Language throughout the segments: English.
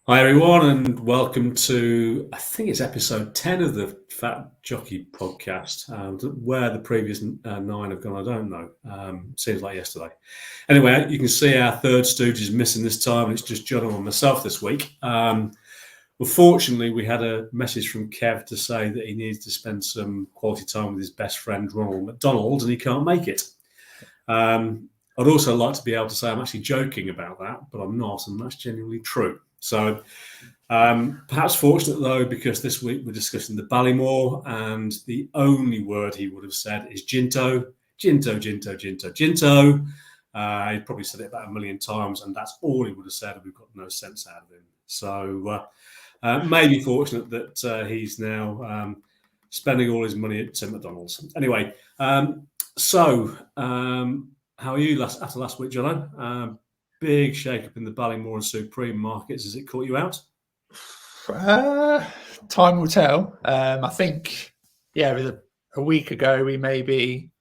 Hi everyone, and welcome to I think it's episode 10 of the Fat Jockey podcast. Where the previous 9 have gone, I don't know. Seems like yesterday. Anyway, you can see our third stooge is missing this time, and it's just Jono and myself this week. Well, fortunately, we had a message from Kev to say that he needs to spend some quality time with his best friend Ronald McDonald, and he can't make it. I'd also like to be able to say I'm actually joking about that, but I'm not, and that's genuinely true. So perhaps fortunate, though, because this week we're discussing the Ballymore, and the only word he would have said is Ginto, Ginto, Ginto, Ginto, Ginto. He probably said it about 1,000,000 times, and that's all he would have said, and we've got no sense out of him. So maybe fortunate that he's now spending all his money at McDonald's. Anyway, how are you after last week, Jono? Big shake-up in the Ballymore and Supreme markets. Has it caught you out? Time will tell. I think, a week ago it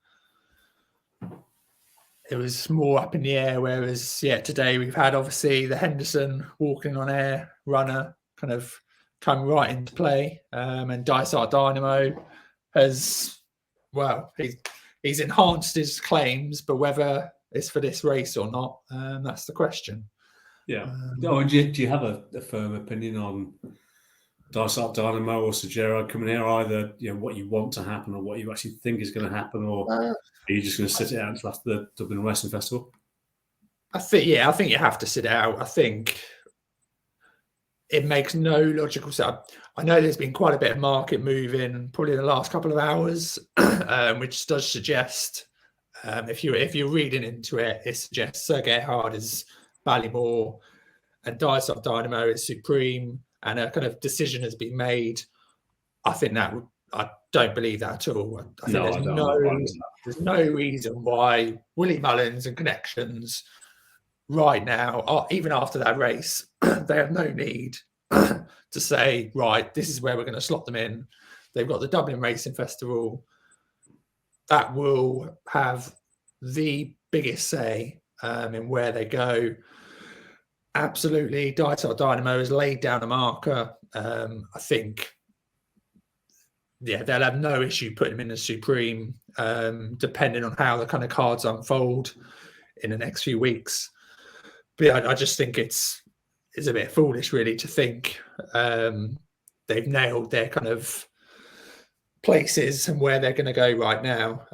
was more up in the air, whereas, today we've had obviously the Henderson walking on air runner kind of come right into play, and Dysart Dynamo has, he's enhanced his claims, but whether it's for this race or not, that's the question. Yeah. Do you have a firm opinion on Dysart Dynamo or Sir Gerard coming here? Either what you want to happen or what you actually think is going to happen, or are you just going to sit it out until after the Dublin Racing Festival? I think you have to sit it out. I think it makes no logical sense. I know there's been quite a bit of market moving, probably in the last couple of hours, which does suggest, if you're reading into it, it suggests Sir Gerhard is Ballymore and Dysart Dynamo is Supreme, and a kind of decision has been made. I don't believe that at all. I think there's no reason why Willie Mullins and connections right now, even after that race, they have no need to say, right, this is where we're going to slot them in. They've got the Dublin Racing Festival. That will have the biggest say in where they go. Absolutely, Dysart Dynamo has laid down a marker. I think, they'll have no issue putting him in as Supreme, depending on how the kind of cards unfold in the next few weeks. But I just think it's a bit foolish, really, to think they've nailed their kind of places and where they're going to go right now.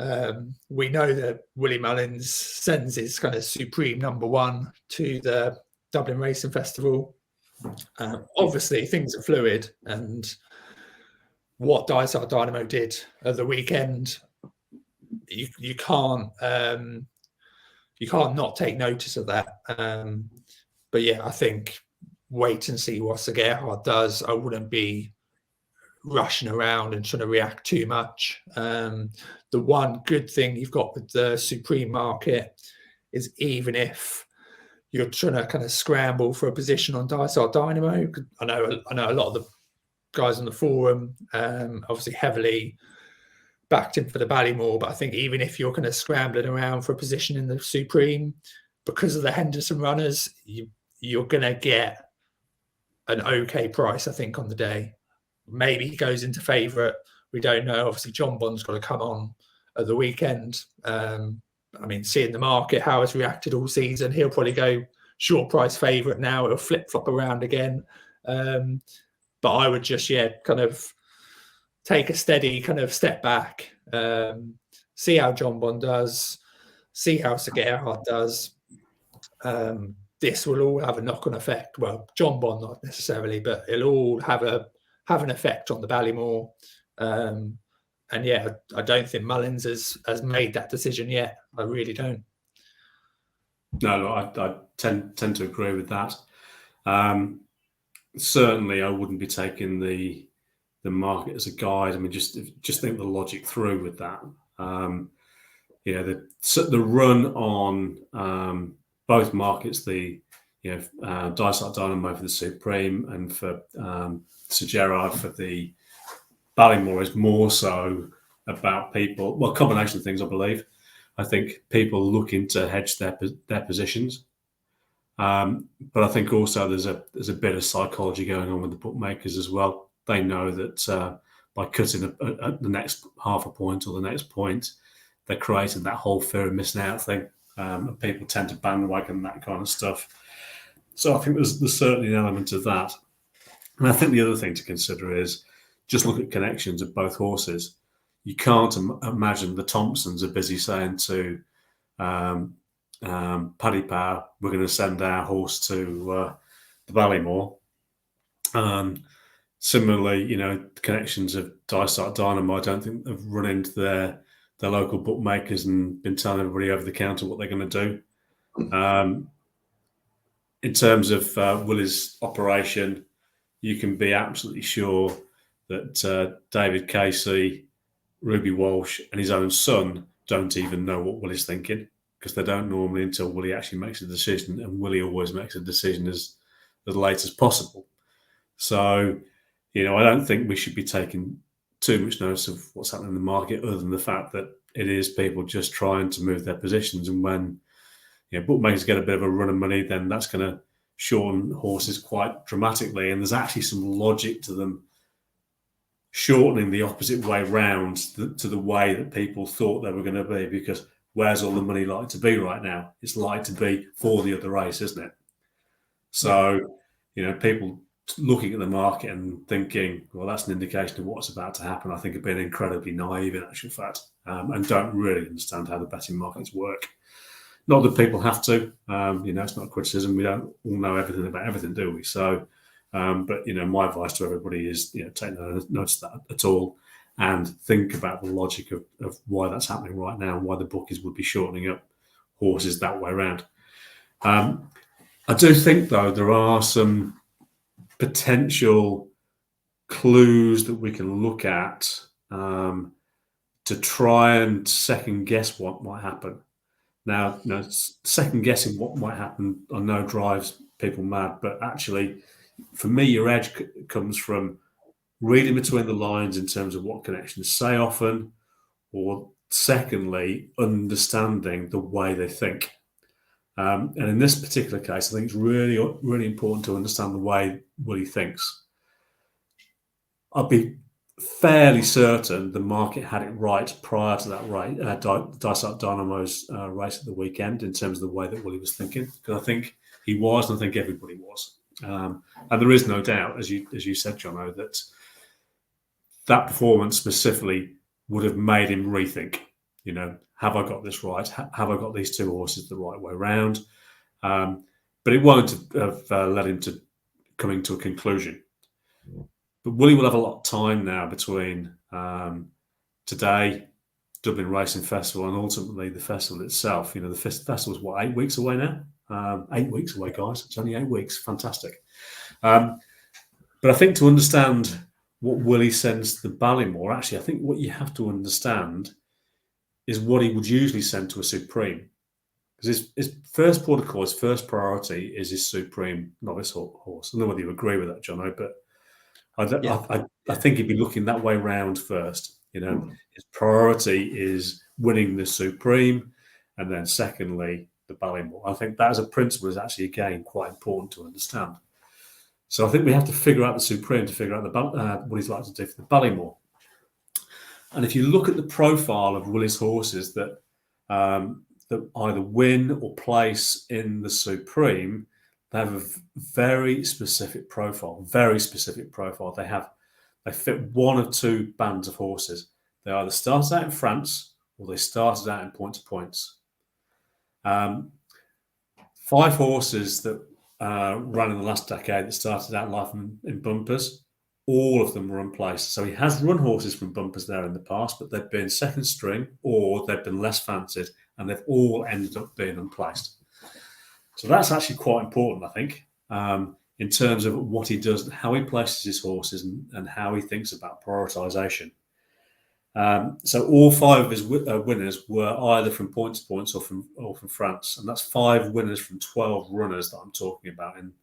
We know that Willie Mullins sends his kind of Supreme number 1 to the Dublin Racing Festival. Obviously, things are fluid, and what Dysart Dynamo did at the weekend, you can't not take notice of that. But I think wait and see what Sir Gerhard does. I wouldn't be rushing around and trying to react too much. The one good thing you've got with the Supreme market is, even if you're trying to kind of scramble for a position on Dysart Dynamo, I know a lot of the guys on the forum obviously heavily backed him for the Ballymore, but I think even if you're kind of scrambling around for a position in the Supreme, because of the Henderson runners, you're going to get an okay price, I think, on the day. Maybe he goes into favourite. We don't know. Obviously, John Bond's got to come on at the weekend. Seeing the market, how it's reacted all season, he'll probably go short price favourite now. It'll flip-flop around again. But I would just, kind of take a steady kind of step back, see how John Bond does, see how Sir Gerhard does. This will all have a knock-on effect. Well, John Bond not necessarily, but it'll all have an effect on the Ballymore. I don't think Mullins has made that decision yet. I really don't. No, I tend to agree with that. Certainly, I wouldn't be taking the market as a guide. Just think the logic through with that. The run on both markets, the Dysart Dynamo for the Supreme and for Sir Gerard for the Ballymore, is more so about people. Well, combination of things, I believe. I think people looking to hedge their positions. But I think also there's a bit of psychology going on with the bookmakers as well. They know that by cutting the next half a point or the next point, they're creating that whole fear of missing out thing. And people tend to bandwagon that kind of stuff. So I think there's certainly an element of that. And I think the other thing to consider is just look at connections of both horses. You can't imagine the Thompsons are busy saying to Paddy Power, we're going to send our horse to the Ballymore. Similarly, the connections of Dysart Dynamo, I don't think have run into their local bookmakers and been telling everybody over the counter what they're going to do. In terms of Willie's operation, you can be absolutely sure that David Casey, Ruby Walsh, and his own son don't even know what Willie's thinking, because they don't normally until Willie actually makes a decision, and Willie always makes a decision as late as possible. So, I don't think we should be taking too much notice of what's happening in the market, other than the fact that it is people just trying to move their positions. And when bookmakers get a bit of a run of money, then that's going to shorten horses quite dramatically. And there's actually some logic to them shortening the opposite way round to the way that people thought they were going to be, because where's all the money like to be right now? It's like to be for the other race, isn't it? So, people looking at the market and thinking, well, that's an indication of what's about to happen, I think have been incredibly naive in actual fact, and don't really understand how the betting markets work. Not that people have to, it's not a criticism. We don't all know everything about everything, do we? So, but, my advice to everybody is, take no notice of that at all, and think about the logic of why that's happening right now and why the bookies would be shortening up horses that way around. I do think, though, there are some potential clues that we can look at to try and second guess what might happen. Now, second guessing what might happen, I know drives people mad, but actually, for me, your edge comes from reading between the lines in terms of what connections say often, or secondly, understanding the way they think. And in this particular case, I think it's really, really important to understand the way Willie thinks. I'd be fairly certain the market had it right prior to that race, Dysart Dynamo's race at the weekend, in terms of the way that Willie was thinking, because I think he was, and I think everybody was. And there is no doubt, as you said, Jono, that performance specifically would have made him rethink. Have I got this right? Have I got these two horses the right way round? But it won't have led him to coming to a conclusion. But Willie will have a lot of time now between today, Dublin Racing Festival, and ultimately the festival itself. The festival's 8 weeks away now? 8 weeks away, guys. It's only 8 weeks. Fantastic. But I think to understand what Willie sends to the Ballymore, actually, I think what you have to understand is what he would usually send to a Supreme. Because his first protocol, his first priority is his Supreme novice horse. I don't know whether you agree with that, Jono, but I think he'd be looking that way round first. His priority is winning the Supreme, and then secondly, the Ballymore. I think that as a principle is actually, again, quite important to understand. So I think we have to figure out the Supreme to figure out what he's like to do for the Ballymore. And if you look at the profile of Willie's horses that either win or place in the Supreme, they have a very specific profile. They fit one of two bands of horses. They either started out in France or they started out in point-to-points. 5 horses that ran in the last decade that started out life in bumpers, all of them were unplaced. So he has run horses from bumpers there in the past, but they've been second string or they've been less fancied, and they've all ended up being unplaced. So that's actually quite important, I think, in terms of what he does, how he places his horses, and how he thinks about prioritisation. So all 5 of his winners were either from point-to-points or from France, and that's 5 winners from 12 runners that I'm talking about in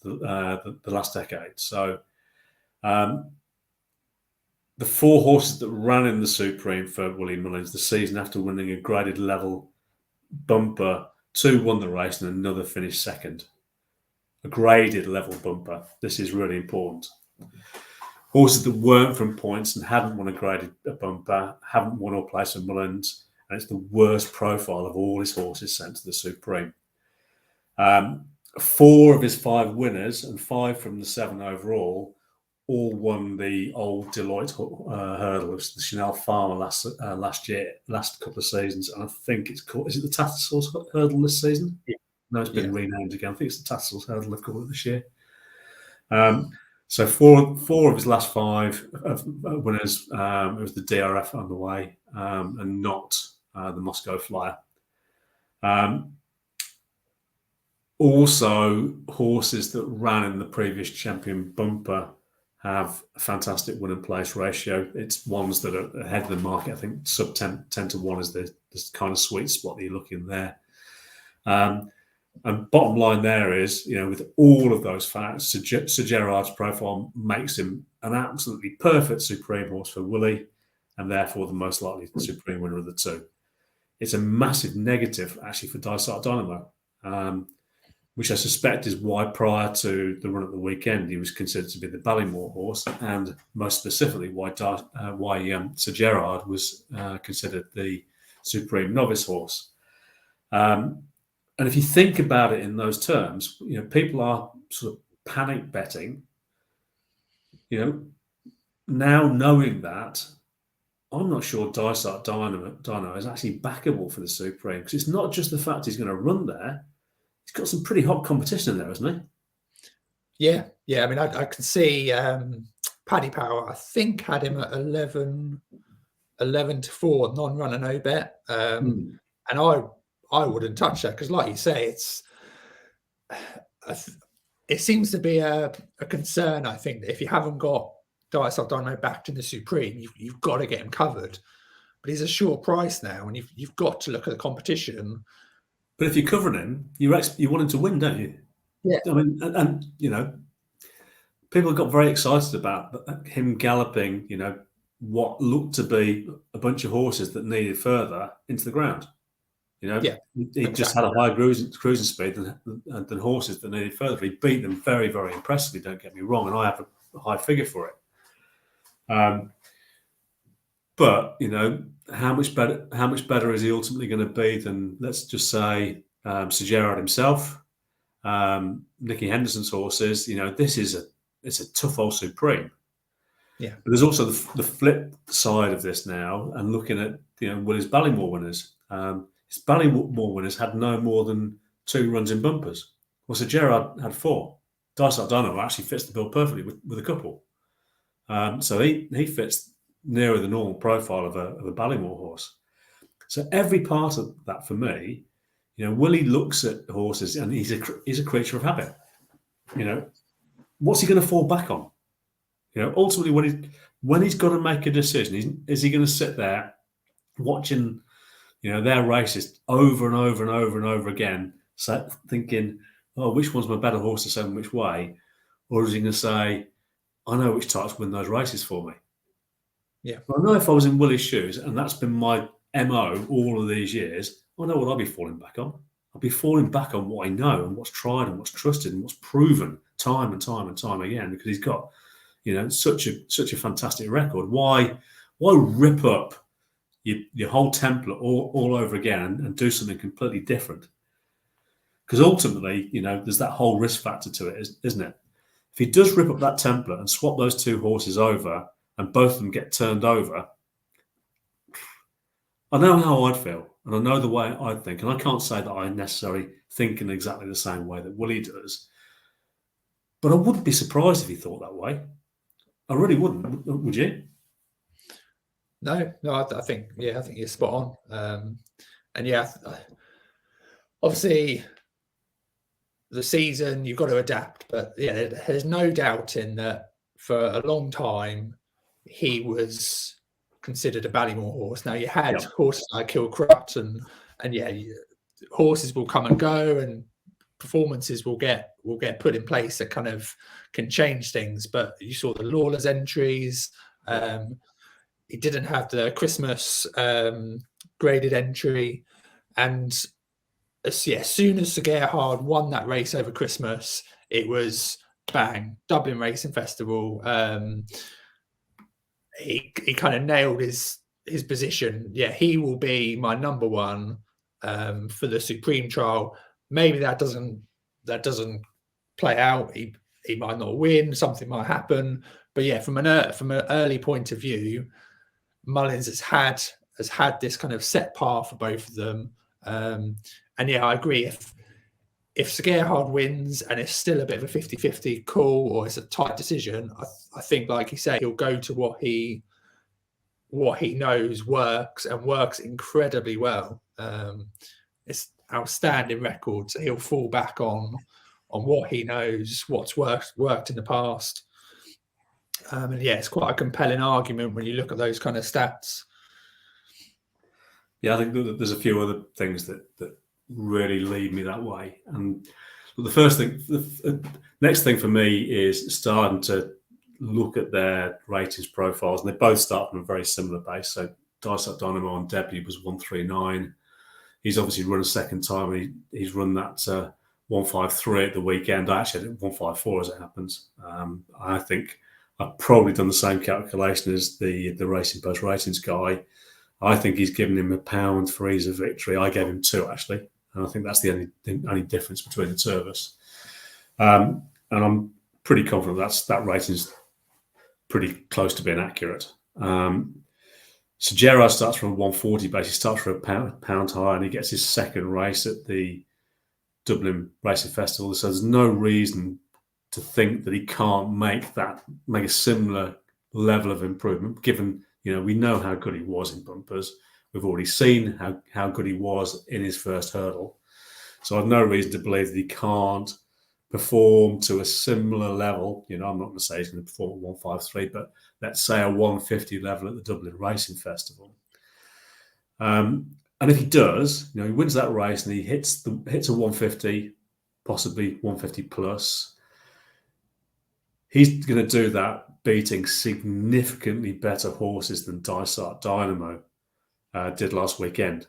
the last decade. So the 4 horses that ran in the Supreme for Willie Mullins the season after winning a graded level bumper, 2 won the race and another finished second. a graded level bumper. This is really important. Horses that weren't from points and hadn't won a graded bumper, haven't won or placed in Mullins, and it's the worst profile of all his horses sent to the Supreme. 4 of his 5 winners and 5 from the 7 overall all won the old Deloitte hurdle, which was the Chanel Farmer last couple of seasons. And I think it's called, is it the Tattersall's hurdle this season? Yeah. No, it's been renamed again. I think it's the Tattersall's hurdle they've called it this year. So four of his last 5 winners, it was the DRF on the way, and not the Moscow Flyer. Also, horses that ran in the previous champion bumper have a fantastic win and place ratio. It's ones that are ahead of the market. I think sub 10 to 1 is the kind of sweet spot that you're looking there. And bottom line there is, with all of those facts, Sir Gerard's profile makes him an absolutely perfect Supreme horse for Willie, and therefore the most likely Supreme winner of the 2. It's a massive negative, actually, for Dysart Dynamo, which I suspect is why prior to the run at the weekend, he was considered to be the Ballymore horse, and most specifically why Sir Gerard was considered the Supreme Novice horse. And if you think about it in those terms, people are sort of panic betting. Now knowing that, I'm not sure Dysart Dino is actually backable for the Supreme, because it's not just the fact he's going to run there. He's got some pretty hot competition in there, hasn't he? Yeah. I mean, I can see Paddy Power, I think, had him at 11 to 4, non-runner, no bet. And I wouldn't touch that, because, like you say, it seems to be a concern. I think that if you haven't got Dysart Dino backed in the Supreme, you've got to get him covered. But he's a short price now, and you've got to look at the competition. But if you're covering him, you want him to win, don't you? Yeah. I mean, and people got very excited about him galloping, what looked to be a bunch of horses that needed further into the ground. He just had a higher cruising speed than horses that needed further. He beat them very, very impressively, don't get me wrong, and I have a high figure for it. But how much better is he ultimately going to be than, let's just say, Sir Gerard himself, Nicky Henderson's horses? It's a tough old Supreme. Yeah. But there's also the flip side of this now, and looking at Willie's Ballymore winners. His Ballymore winners had no more than 2 runs in bumpers. Well, Sir Gerard had 4. Dysart Dino actually fits the bill perfectly with a couple. So he fits nearer the normal profile of a Ballymore horse. So every part of that for me, Willie looks at horses and he's a creature of habit. What's he going to fall back on? Ultimately, when he's got to make a decision, is he going to sit there watching their races over and over and over and over again, thinking, oh, which one's my better horse to send which way? Or is he going to say, I know which types win those races for me? Yeah. But I know if I was in Willie's shoes, and that's been my MO all of these years, I know what I'll be falling back on. I'll be falling back on what I know and what's tried and what's trusted and what's proven time and time and time again, because he's got, such a fantastic record. Why rip up your whole template all over again and do something completely different? Because ultimately, there's that whole risk factor to it, isn't it? If he does rip up that template and swap those 2 horses over and both of them get turned over, I know how I'd feel and I know the way I'd think. And I can't say that I necessarily think in exactly the same way that Willie does. But I wouldn't be surprised if he thought that way. I really wouldn't. Would you? No, I think you're spot on. And yeah, obviously the season, you've got to adapt, but yeah, there's no doubt in that for a long time he was considered a Ballymore horse. Now you had horses like Kilcrut and yeah, horses will come and go and performances will get put in place that kind of can change things. But you saw the Lawless entries. He didn't have the Christmas graded entry, and as soon as Sir Gerhard won that race over Christmas, it was bang, Dublin Racing Festival. He kind of nailed his position. Yeah, he will be my number one for the Supreme Trial. Maybe that doesn't play out. He might not win. Something might happen. But yeah, from an early point of view, Mullins has had this kind of set path for both of them. And yeah, I agree. If Sir Gerhard wins and it's still a bit of a 50-50 call, or it's a tight decision, I think, like you say, he'll go to what he knows works, and works incredibly well. It's outstanding record, so he'll fall back on what he knows, what's worked in the past. And yeah, it's quite a compelling argument when you look at those kind of stats. Yeah, I think that there's a few other things that really lead me that way. And the next thing for me is starting to look at their ratings profiles, and they both start from a very similar base. So Dysart Dynamo on debut was 139. He's obviously run a second time. He's run that 153 at the weekend. I actually did 154 as it happens. I think I've probably done the same calculation as the Racing Post ratings guy. I think he's given him £1 for ease of victory. I gave him 2 actually, and I think that's the only difference between the two of us. And I'm pretty confident that rating's pretty close to being accurate. So Gerard starts from a 140 base. He starts for £1 higher, and he gets his second race at the Dublin Racing Festival. So there's no reason to think that he can't make a similar level of improvement, given we know how good he was in bumpers. We've already seen how good he was in his first hurdle. So I've no reason to believe that he can't perform to a similar level. I'm not going to say he's going to perform at 153, but let's say a 150 level at the Dublin Racing Festival. And if he does, he wins that race and he hits a 150, possibly 150 plus, he's going to do that beating significantly better horses than Dysart Dynamo did last weekend.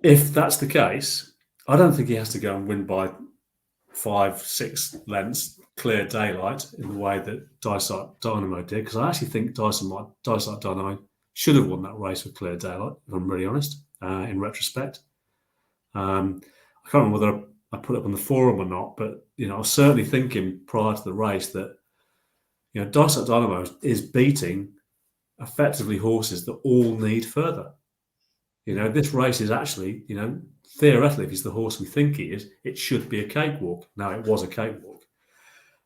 If that's the case, I don't think he has to go and win by 5-6 lengths, clear daylight, in the way that Dysart Dynamo did, because I actually think Dysart Dynamo should have won that race with clear daylight, if I'm really honest, in retrospect. I can't remember whether I put it up on the forum or not, but I was certainly thinking prior to the race that Dysart Dynamo is beating effectively horses that all need further. This race is actually, theoretically, if he's the horse we think he is, it should be a cakewalk. Now, it was a cakewalk.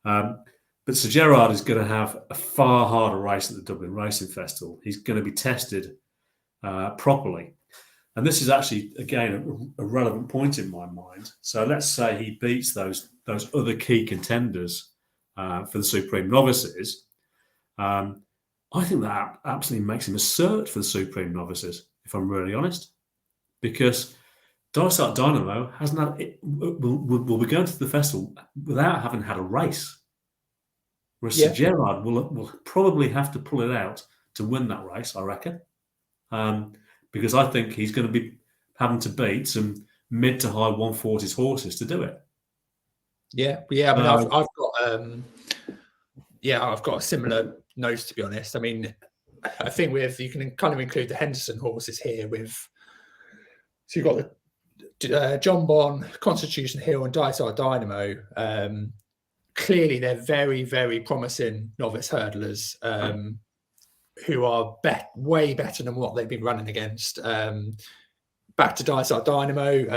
But Sir Gerard is going to have a far harder race at the Dublin Racing Festival. He's going to be tested properly. And this is actually, again, a relevant point in my mind. So let's say he beats those other key contenders for the Supreme Novices. I think that absolutely makes him a cert for the Supreme Novices, if I'm really honest, because Dysart Dynamo will be going to the festival without having had a race. Whereas Sir Gerard will probably have to pull it out to win that race, I reckon, because I think he's going to be having to beat some mid to high 140s horses to do it. Yeah. I mean, I've got a similar note, to be honest. I mean, I think you can kind of include the Henderson horses here so you've got the John Bon, Constitution Hill, and Dysart Dynamo. Clearly, they're very, very promising novice hurdlers who are way better than what they've been running against. Back to Dysart Dynamo,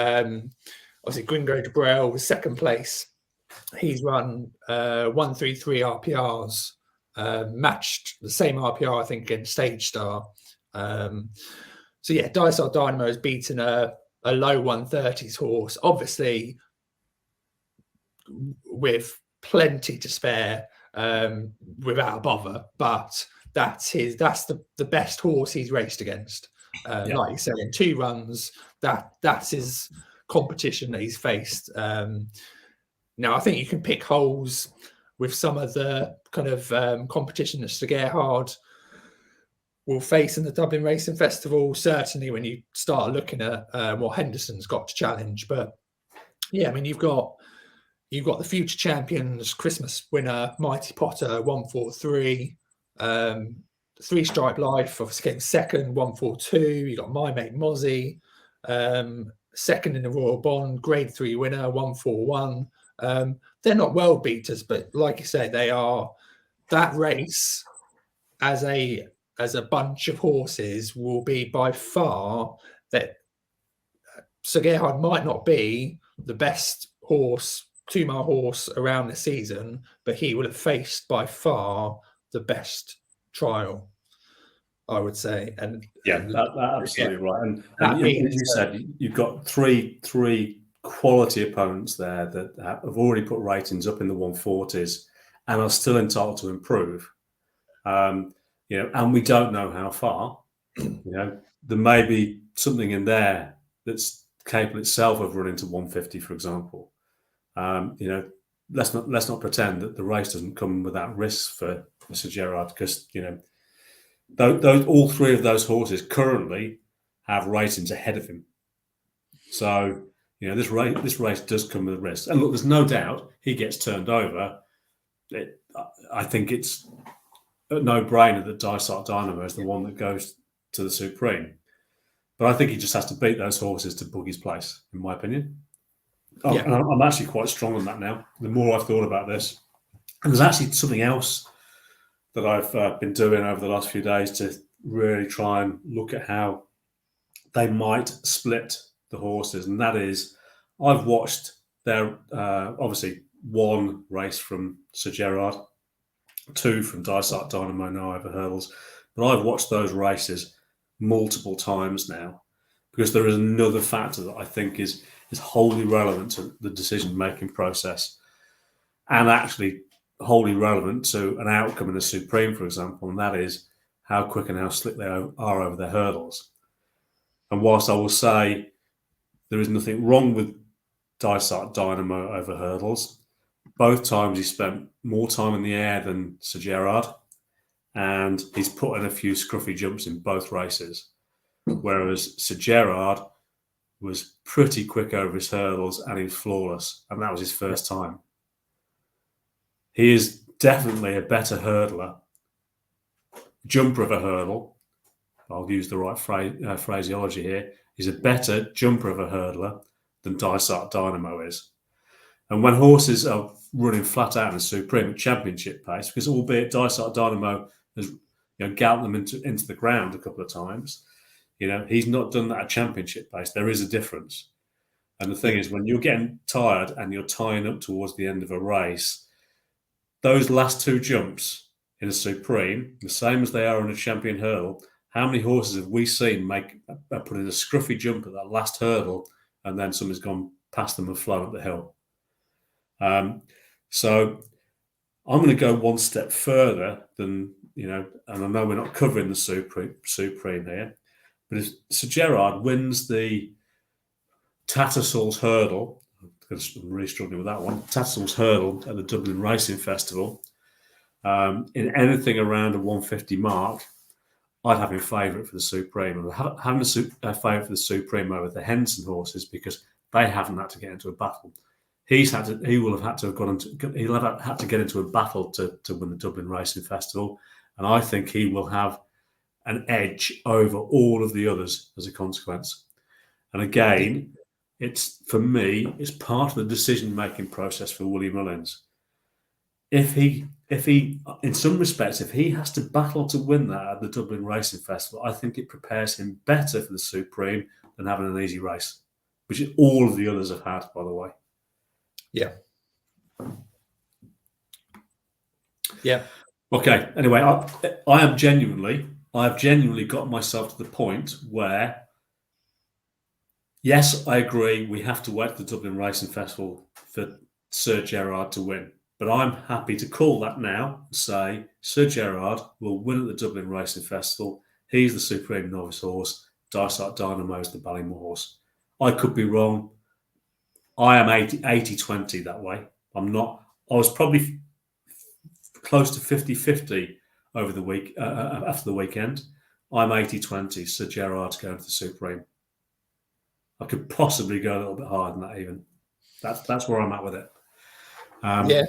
obviously Gringo de Brel was second place. He's run 133 RPRs, matched the same RPR, I think, against Stage Star. So yeah, Dysart Dynamo has beaten a low 130s horse, obviously with plenty to spare, without a bother, but that's the best horse he's raced against. Like you said, in 2 runs, that's his competition that he's faced. Now, I think you can pick holes with some of the kind of competition that Sir Gerhard will face in the Dublin Racing Festival, certainly when you start looking at what Henderson's got to challenge. But yeah, I mean, you've got you've got the future champions, Christmas winner, Mighty Potter, 143. 3 Stripe Life, obviously getting second, 142. You got My Mate Mozzie, second in the Royal Bond, Grade 3 winner, 141. They're not world beaters, but like you said, they are. That race as a bunch of horses will be by far that. Sir Gerhard might not be the best horse, 2-mile horse around the season, but he will have faced by far the best trial, I would say. And that's absolutely right. And that means you said you've got three quality opponents there that have already put ratings up in the 140s and are still entitled to improve. And we don't know how far. There may be something in there that's capable itself of running to 150, for example. Let's not pretend that the race doesn't come without risks for Sir Gerhard, because those all 3 of those horses currently have ratings ahead of him. So this race does come with risks. And look, there's no doubt he gets turned over. I think it's a no-brainer that Dysart Dynamo is the one that goes to the Supreme. But I think he just has to beat those horses to book his place, in my opinion. And I'm actually quite strong on that now. The more I've thought about this, and there's actually something else that I've been doing over the last few days to really try and look at how they might split the horses, and that is, I've watched their obviously 1 race from Sir Gerhard, 2 from Dysart Dynamo now over hurdles, but I've watched those races multiple times now, because there is another factor that I think is wholly relevant to the decision-making process, and actually wholly relevant to an outcome in the Supreme, for example, and that is how quick and how slick they are over their hurdles. And whilst I will say there is nothing wrong with Dysart Dynamo over hurdles, both times he spent more time in the air than Sir Gerhard, and he's put in a few scruffy jumps in both races, whereas Sir Gerhard was pretty quick over his hurdles and he was flawless, and that was his first time. He is definitely a better hurdler, jumper of a hurdle. I'll use the right phraseology here. He's a better jumper of a hurdler than Dysart Dynamo is. And when horses are running flat out in the Supreme championship pace, because albeit Dysart Dynamo has galloped them into the ground a couple of times, he's not done that at championship pace. There is a difference. And the thing is, when you're getting tired and you're tying up towards the end of a race, those last 2 jumps in a Supreme, the same as they are in a champion hurdle, how many horses have we seen put in a scruffy jump at that last hurdle, and then somebody's gone past them and flown up the hill? So I'm going to go one step further than, and I know we're not covering the Supreme here, but if Sir Gerhard wins the Tattersalls Hurdle, because I'm really struggling with that one, Tattersalls Hurdle at the Dublin Racing Festival, in anything around a 150 mark, I'd have him favourite for the Supreme. And having a favourite for the Supreme over the Henson horses, because they haven't had to get into a battle. He'll have had to get into a battle to win the Dublin Racing Festival, and I think he will have an edge over all of the others as a consequence. And again, it's part of the decision-making process for Willie Mullins. If he, in some respects, if he has to battle to win that at the Dublin Racing Festival, I think it prepares him better for the Supreme than having an easy race, which all of the others have had, by the way. Yeah. Yeah. Okay. Anyway, I have genuinely got myself to the point where, yes, I agree, we have to wait for the Dublin Racing Festival for Sir Gerhard to win. But I'm happy to call that now and say Sir Gerhard will win at the Dublin Racing Festival. He's the Supreme Novice horse. Dysart Dynamo is the Ballymore horse. I could be wrong. I am 80-20 that way. I'm not. I was probably close to 50-50 over the week after the weekend. I'm 80-20. Sir Gerhard's going to the Supreme. I could possibly go a little bit higher than that even. That's where I'm at with it. Yeah,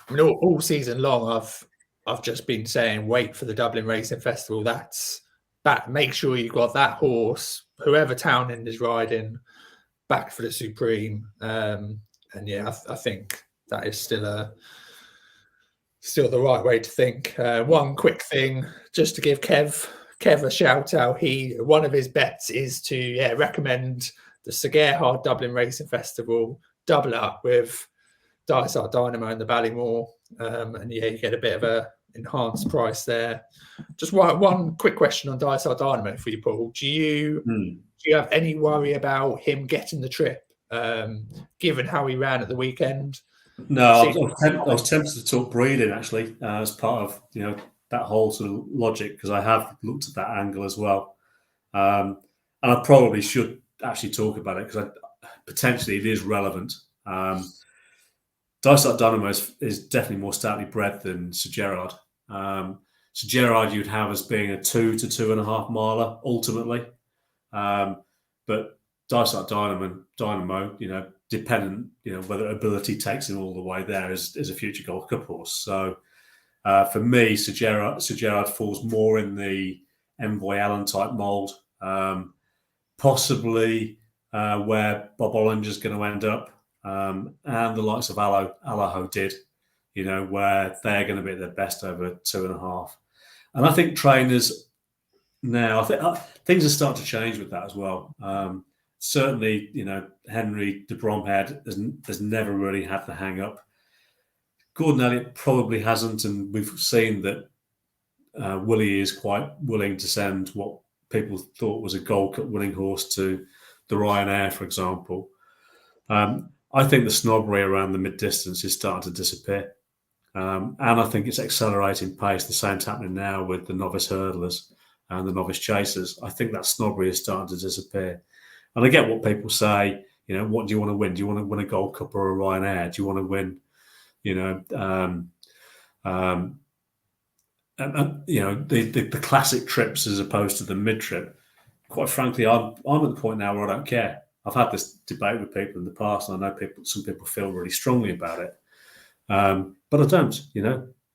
I mean, all season long, I've just been saying, wait for the Dublin Racing Festival. That's that. Make sure you've got that horse, whoever Townend is riding, back for the Supreme. And yeah, I think that is still the right way to think. One quick thing, just to give Kev a shout out. One of his bets is to recommend the Sir Gerhard Dublin Racing Festival, double up with Dysart Dynamo and the Ballymore, and yeah, you get a bit of a enhanced price there. Just one quick question on Dysart Dynamo for you, Paul. Do you have any worry about him getting the trip, given how he ran at the weekend? No, I was tempted to talk breeding actually as part of that whole sort of logic, because I have looked at that angle as well, and I probably should actually talk about it because potentially it is relevant. Dysart Dynamo is definitely more stoutly bred than Sir Gerard. Sir Gerard you'd have as being a 2 to 2.5 miler ultimately, but Dysart Dynamo, dependent, whether ability takes him all the way there is a future Gold Cup horse. So for me, Sir Gerard falls more in the Envoy Allen type mould, possibly where Bob Ollinger's going to end up, and the likes of Allaho did, where they're going to be at their best over 2.5. And I think trainers now, I think things are starting to change with that as well. Certainly, Henry de Bromhead has never really had the hang up. Gordon Elliott probably hasn't, and we've seen that Willie is quite willing to send what people thought was a Gold Cup winning horse to the Ryanair, for example. I think the snobbery around the mid-distance is starting to disappear. And I think it's accelerating pace. The same's happening now with the novice hurdlers and the novice chasers. I think that snobbery is starting to disappear. And I get what people say, what do you want to win? Do you want to win a Gold Cup or a Ryanair? Do you want to win, the classic trips as opposed to the mid-trip? Quite frankly, I'm at the point now where I don't care. I've had this debate with people in the past, and I know some people feel really strongly about it. But I don't,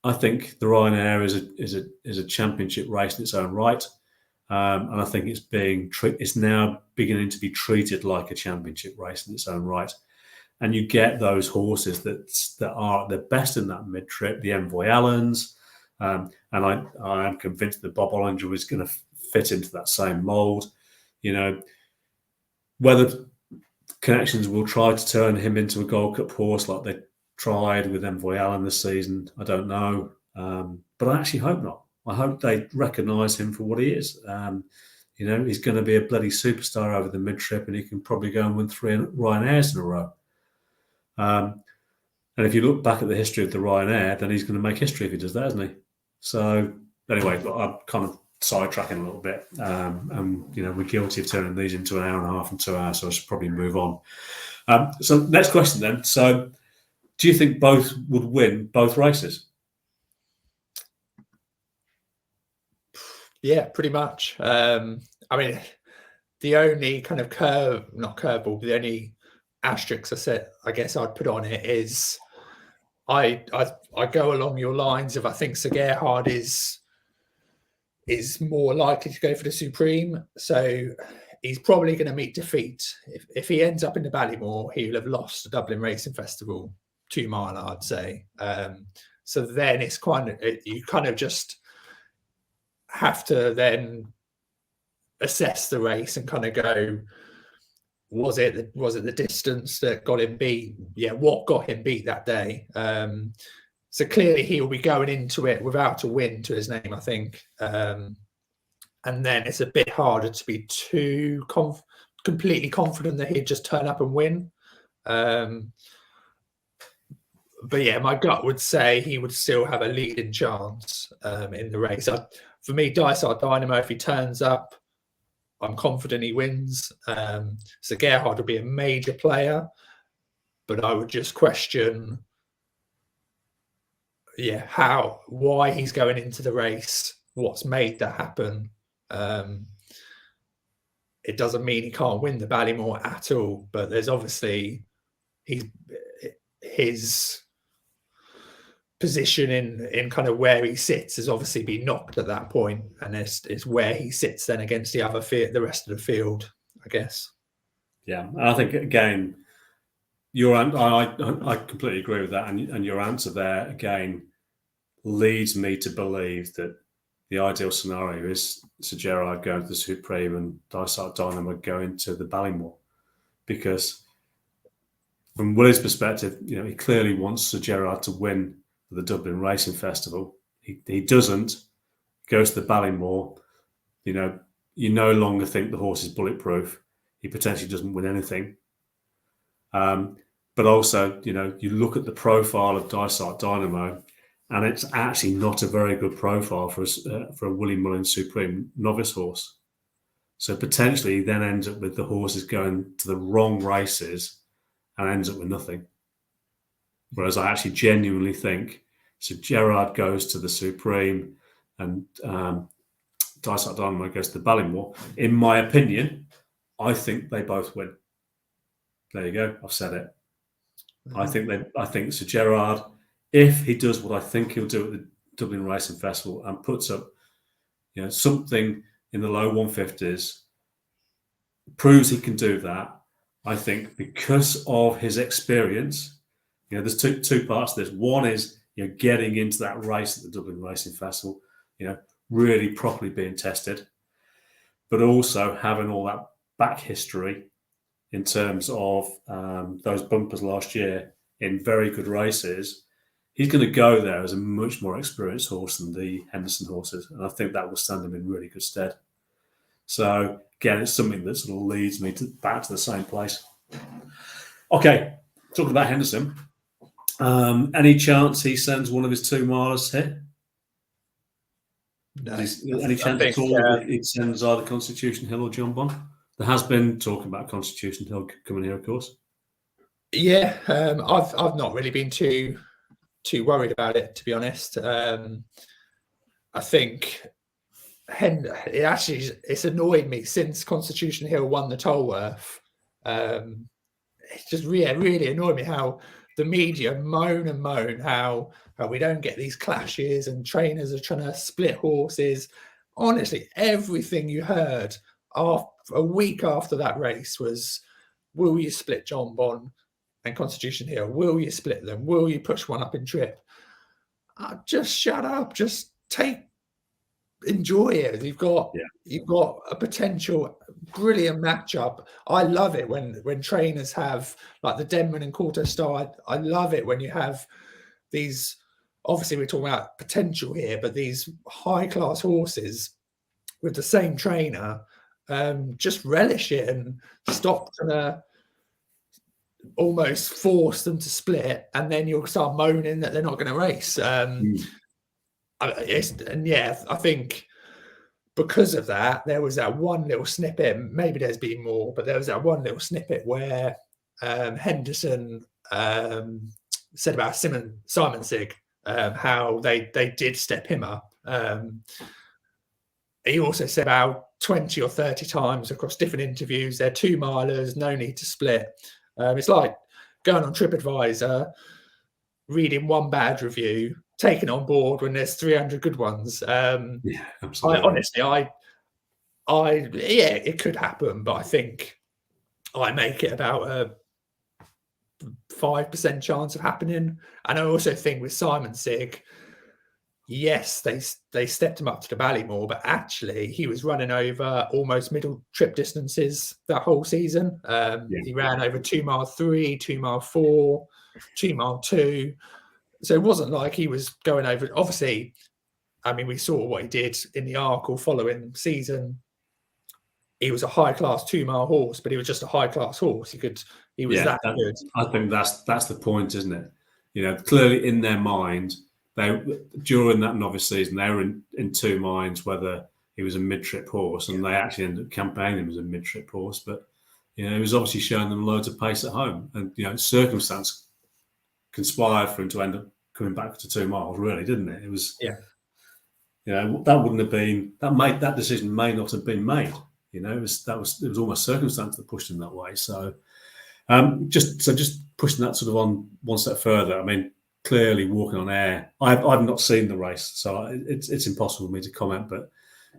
I think the Ryanair is a championship race in its own right. And I think it's now beginning to be treated like a championship race in its own right. And you get those horses that are at their best in that mid-trip, the Envoy Allens. And I am convinced that Bob Ollinger is going to fit into that same mould. Whether connections will try to turn him into a Gold Cup horse like they tried with Envoy Allen this season, I don't know. But I actually hope not. I hope they recognise him for what he is. He's going to be a bloody superstar over the mid-trip, and he can probably go and win 3 Ryanairs in a row. And if you look back at the history of the Ryanair, then he's going to make history if he does that, isn't he? So anyway, I'm kind of sidetracking a little bit. And we're guilty of turning these into an hour and a half and 2 hours, so I should probably move on. So next question then. So do you think both would win both races? Yeah, pretty much. I mean, the only kind of curveball, the only asterisk I guess I'd put on it is I go along your lines of I think Sir Gerhard is more likely to go for the Supreme. So he's probably going to meet defeat. If he ends up in the Ballymore, he will have lost the Dublin Racing Festival 2 mile, I'd say. So then it's you kind of just have to then assess the race and kind of go, was it the distance that got him beat? Yeah, what got him beat that day? So clearly he will be going into it without a win to his name, I think. And then it's a bit harder to be too completely confident that he'd just turn up and win. But yeah, my gut would say he would still have a leading chance in the race. For me, Dysart Dynamo, if he turns up, I'm confident he wins. So Gerhard will be a major player, but I would just question, why he's going into the race, what's made that happen. It doesn't mean he can't win the Ballymore at all, but there's obviously his position in kind of where he sits has obviously been knocked at that point, and it's where he sits then against the rest of the field, I guess. Yeah, and I think again, I completely agree with that, and your answer there again leads me to believe that the ideal scenario is Sir Gerard going to the Supreme and Dysart Dynamo going to the Ballymore, because from Willie's perspective, he clearly wants Sir Gerard to win the Dublin Racing Festival. He doesn't, goes to the Ballymore. You no longer think the horse is bulletproof. He potentially doesn't win anything. But also, you look at the profile of Dysart Dynamo, and it's actually not a very good profile for a Willie Mullins Supreme novice horse. So potentially he then ends up with the horses going to the wrong races and ends up with nothing. Whereas I actually genuinely think Sir Gerard goes to the Supreme and Dysart Dynamo goes to the Ballymore. In my opinion, I think they both win. There you go. I've said it. I think Sir Gerard, if he does what I think he'll do at the Dublin Racing Festival and puts up, something in the low 150s, proves he can do that. I think because of his experience, there's two parts to this. One is getting into that race at the Dublin Racing Festival, really properly being tested, but also having all that back history in terms of those bumpers last year in very good races. He's going to go there as a much more experienced horse than the Henderson horses, and I think that will stand him in really good stead. So again, it's something that sort of leads me back to the same place. Okay, talking about Henderson, any chance he sends one of his 2 milers here? No, any chance at all that he sends either Constitution Hill or John Bond? There has been talk about Constitution Hill coming here, of course. Yeah, I've not really been too worried about it, to be honest. I think it's annoyed me since Constitution Hill won the Tolworth. It's just really annoyed me how the media moan how we don't get these clashes and trainers are trying to split horses. Honestly, everything you heard a week after that race was, will you split John Bond and Constitution Hill? Will you split them? Will you push one up in trip? Just shut up. Just enjoy it. You've got a potential brilliant matchup. I love it when trainers have like the Denman and Quarter Star. I love it when you have these. Obviously, we're talking about potential here, but these high class horses with the same trainer, just relish it and stop trying to almost force them to split, and then you'll start moaning that they're not going to race. I think because of that, there was that one little snippet. Maybe there's been more, but there was that one little snippet where Henderson said about Simon Sig, how they did step him up. He also said about 20 or 30 times across different interviews, they're 2 milers, no need to split. It's like going on TripAdvisor, reading one bad review, taking on board when there's 300 good ones. Yeah, absolutely. It could happen, but I think I make it about a 5% chance of happening. And I also think with Simon Sig, yes, they stepped him up to the Ballymore, but actually he was running over almost middle trip distances that whole season. He ran over 2 mile 3, 2 mile 4, 2 mile 2. So it wasn't like he was going over. Obviously, I mean, we saw what he did in the Arkle following season. He was a high class 2 mile horse, but he was just a high class horse. He was that good. I think that's the point, isn't it? Clearly in their mind, during that novice season, they were in 2 minds whether he was a mid-trip horse, and they actually ended up campaigning him as a mid-trip horse. But he was obviously showing them loads of pace at home, and circumstance conspired for him to end up coming back to 2 miles. Really, didn't it? It was that wouldn't have been that decision may not have been made. It was almost circumstance that pushed him that way. So just pushing that sort of on one step further. I mean, clearly walking on air. I've not seen the race, so it's impossible for me to comment. But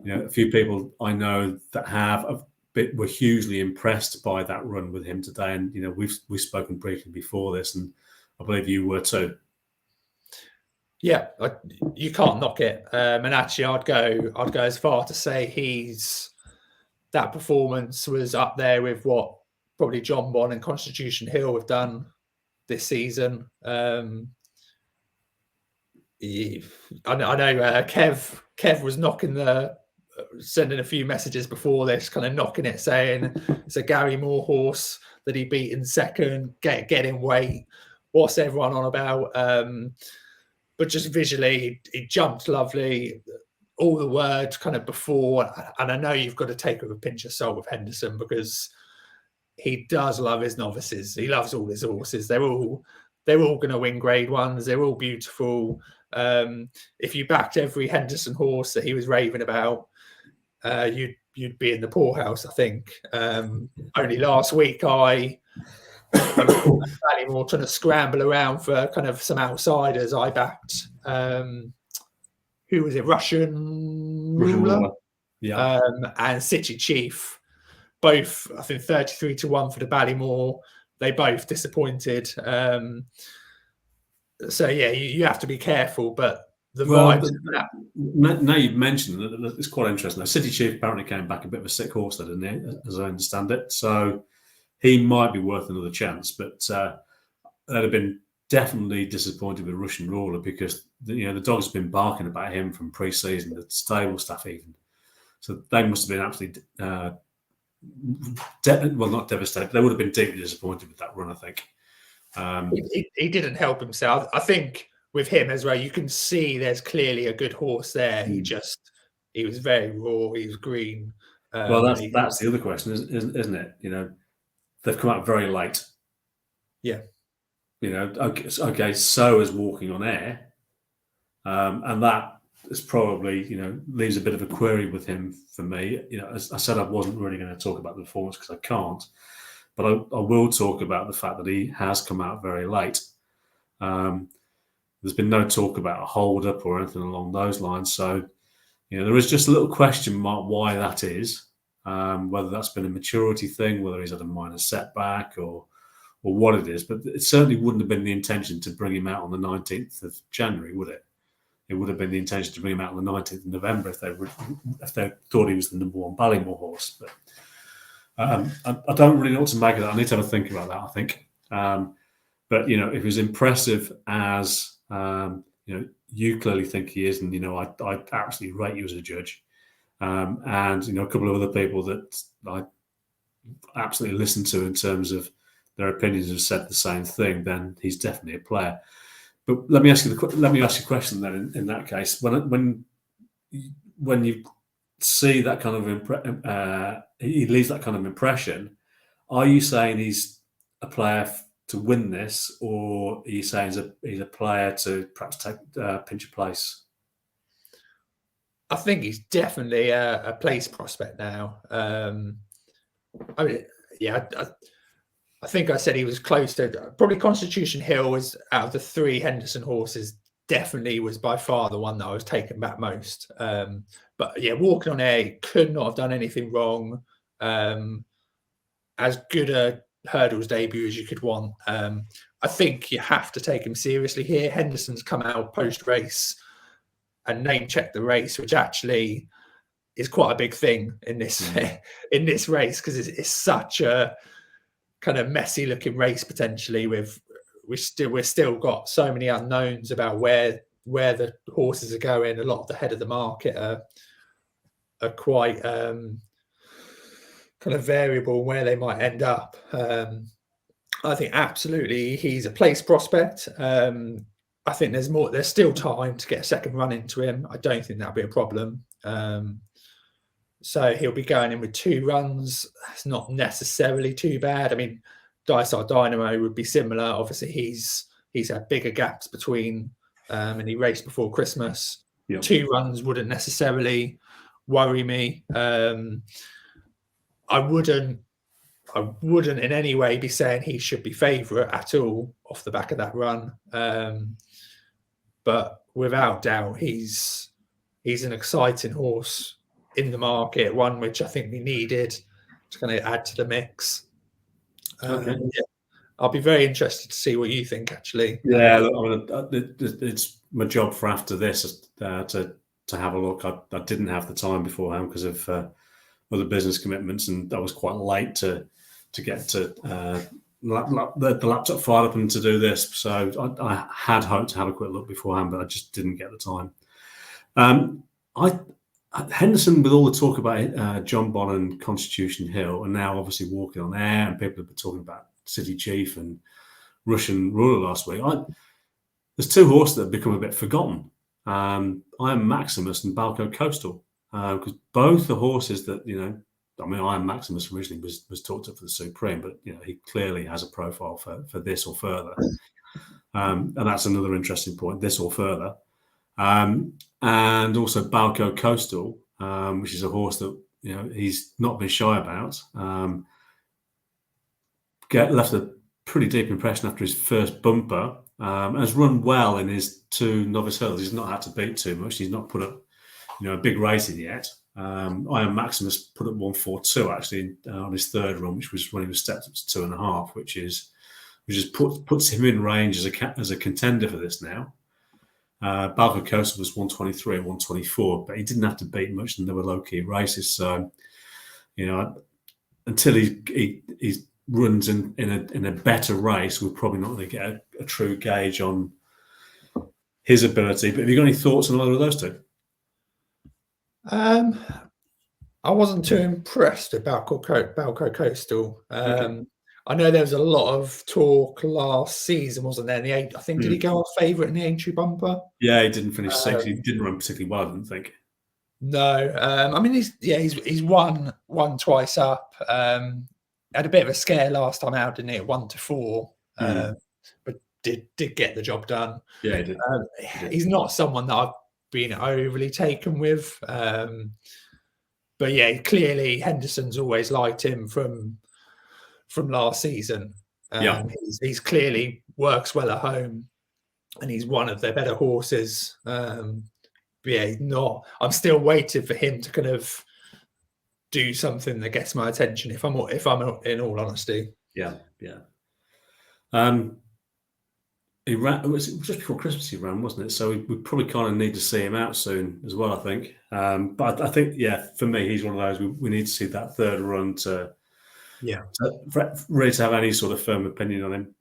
a few people I know that were hugely impressed by that run with him today, and we've spoken briefly before this, and I believe you were too. Yeah, you can't knock it. And actually, I'd go as far to say that performance was up there with what probably John Bon and Constitution Hill have done this season. I know Kev was sending a few messages before this, kind of knocking it, saying it's a Gary Moore horse that he beat in second, getting weight. What's everyone on about? But just visually, he jumped lovely. All the words kind of before, and I know you've got to take it with a pinch of salt with Henderson, because he does love his novices. He loves all his horses. They're all going to win Grade 1s. They're all beautiful. If you backed every Henderson horse that he was raving about, you'd be in the poorhouse, I think. Only last week Ballymore trying to scramble around for kind of some outsiders. I backed who was it? Russian Ruler, yeah, and City Chief. Both, I think, 33-1 for the Ballymore. They both disappointed. So yeah, you have to be careful. But the vibes. Now you've mentioned that, it's quite interesting. Now, City Chief apparently came back a bit of a sick horse, there, didn't he? As I understand it, so he might be worth another chance. But they'd have been definitely disappointed with Russian Ruler, because the dog's been barking about him from pre-season, the stable staff even. So they must have been absolutely not devastated. They would have been deeply disappointed with that run, I think. He didn't help himself. I think with him as well, you can see there's clearly a good horse there. He was very raw. He was green. Well, that's the other question, isn't it? They've come out very late. Yeah. Okay, so is walking on air, and that is probably leaves a bit of a query with him for me. As I said, I wasn't really going to talk about the performance because I can't, but I will talk about the fact that he has come out very late. There's been no talk about a hold up or anything along those lines, so there is just a little question mark why that is. Whether that's been a maturity thing, whether he's had a minor setback or what it is, but it certainly wouldn't have been the intention to bring him out on the 19th of January, would it? It would have been the intention to bring him out on the 19th of November if they thought he was the number one Ballymore horse. But I don't really know what to make of that. I need to have a think about that, I think. But if he was impressive as you clearly think he is, and I absolutely rate you as a judge, and a couple of other people that I absolutely listen to in terms of their opinions have said the same thing, then he's definitely a player. But let me ask you a question then. In that case, when you see that kind of he leaves that kind of impression, are you saying he's a player to win this, or are you saying he's a player to perhaps take pinch a place? I think he's definitely a place prospect now. I mean, yeah, I think I said he was close to probably Constitution Hill was out of the three Henderson horses, definitely was by far the one that I was taken back most. But yeah, walking on air, he could not have done anything wrong. As good a hurdles debut as you could want. I think you have to take him seriously here. Henderson's come out post-race and name-check the race, which actually is quite a big thing in this in this race, because it's such a kind of messy looking race potentially. We've still got so many unknowns about where the horses are going. A lot of the head of the market are quite kind of variable where they might end up. I think absolutely he's a place prospect. I think there's still time to get a second run into him. I don't think that'll be a problem. So he'll be going in with 2 runs. That's not necessarily too bad. I mean, Dysart Dynamo would be similar. Obviously, he's had bigger gaps between, and he raced before Christmas. Yep. 2 runs wouldn't necessarily worry me. I wouldn't in any way be saying he should be favourite at all off the back of that run. but without doubt, he's an exciting horse in the market, one which I think we needed to kind of add to the mix. Okay. Yeah, I'll be very interested to see what you think, actually. Yeah, look, I mean, it's my job for after this to have a look. I didn't have the time beforehand because of other business commitments, and I was quite late to get to the laptop fired up and to do this. So I had hoped to have a quick look beforehand, but I just didn't get the time. Henderson, with all the talk about John Bonn and Constitution Hill, and now obviously walking on air, and people have been talking about City Chief and Russian Ruler last week. There's two horses that have become a bit forgotten. I Am Maximus and Balco Coastal, because both the horses that, I mean, I Am Maximus originally was talked up for the Supreme, but he clearly has a profile for this or further, and that's another interesting point. This or further. And also Balco Coastal, which is a horse that he's not been shy about. Left a pretty deep impression after his first bumper. Has run well in his 2 novice hurdles. He's not had to beat too much. He's not put up a big rating yet. I Am Maximus put up 142 actually on his third run, which was when he was stepped up to 2.5, which puts him in range as a contender for this now. Balfour Coastal was 123 and 124, but he didn't have to beat much, and there were low-key races. So, until he runs in a better race, we're probably not going to get a true gauge on his ability. But have you got any thoughts on either of those two? I wasn't too impressed with Balco Coastal. I know there was a lot of talk last season, wasn't there? I think did he go off favourite in the Aintree bumper? Yeah, he didn't finish sixth. He didn't run particularly well, I didn't think. No, I mean he's won twice up. Had a bit of a scare last time out, didn't he? At 1-4, but did get the job done. Yeah, he did. He's not someone that I've been overly taken with, but yeah, clearly Henderson's always liked him from last season. He's clearly works well at home, and he's one of their better horses. Yeah, I'm still waiting for him to kind of do something that gets my attention. If I'm in all honesty. Yeah. He ran. It was just before Christmas. He ran, wasn't it? So we probably kind of need to see him out soon as well, I think. But I think, for me, he's one of those we need to see that third run to really to have any sort of firm opinion on him.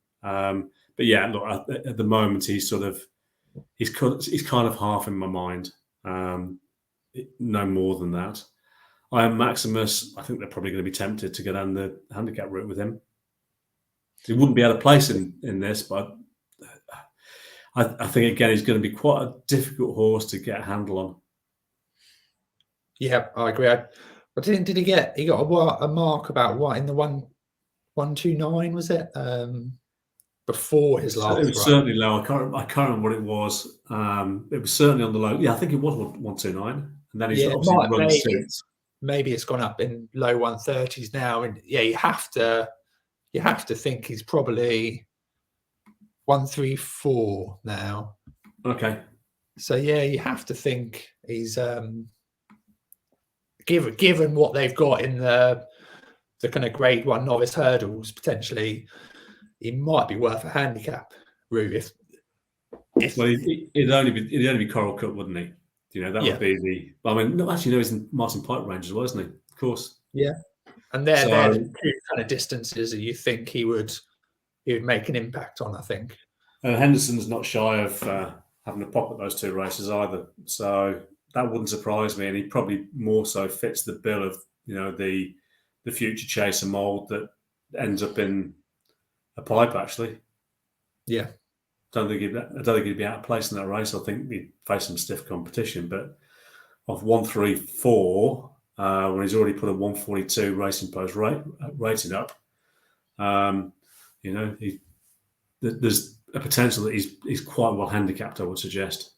But yeah, look, at the moment he's kind of half in my mind. No more than that. I Am Maximus. I think they're probably going to be tempted to go down the handicap route with him. He wouldn't be out of place in this, but I think again he's going to be quite a difficult horse to get a handle on. Yeah, I agree. But did he got a mark about what in the 129 was it? Before his last, it was certainly low. I can't remember what it was. It was certainly on the low. Yeah, I think it was 129, and then he's obviously run since. Maybe it's gone up in low 130s now, and yeah, you have to think he's probably 134 now. Okay. So yeah, you have to think he's given what they've got in the kind of Grade 1 novice hurdles, potentially he might be worth a handicap route. Well, it'd only be Coral Cup, wouldn't he? That would be the. I mean, no, actually, he's in Martin Pike range as well, isn't he? Of course. Yeah, and they're the two kind of distances that you think he would make an impact on. I think. Henderson's not shy of having a pop at those two races either, so that wouldn't surprise me. And he probably more so fits the bill of the future chaser mould that ends up in a pipe. Actually, yeah. I don't think he'd be out of place in that race. I think he'd face some stiff competition, but off 134, when he's already put a 142 Racing Post rating up, there's a potential that he's quite well handicapped, I would suggest.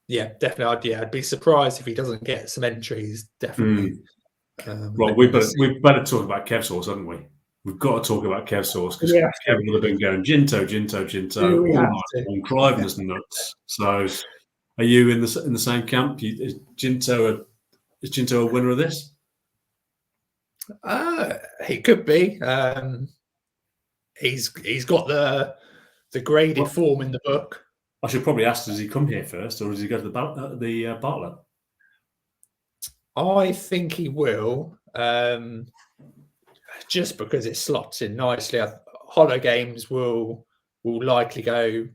Yeah, definitely. I'd be surprised if he doesn't get some entries. Definitely. Right, we better talk about Kev's horse, haven't we? we've got to talk about Kev's horse because We have to. Kev would have been going Jinto, Jinto, Jinto We all have night to. long, driving us nuts. So, are you in the same camp? Is Jinto a winner of this? He could be. He's got the graded form in the book. I should probably ask: does he come here first, or does he go to the Bartlett? I think he will, just because it slots in nicely. Hollow Games will likely go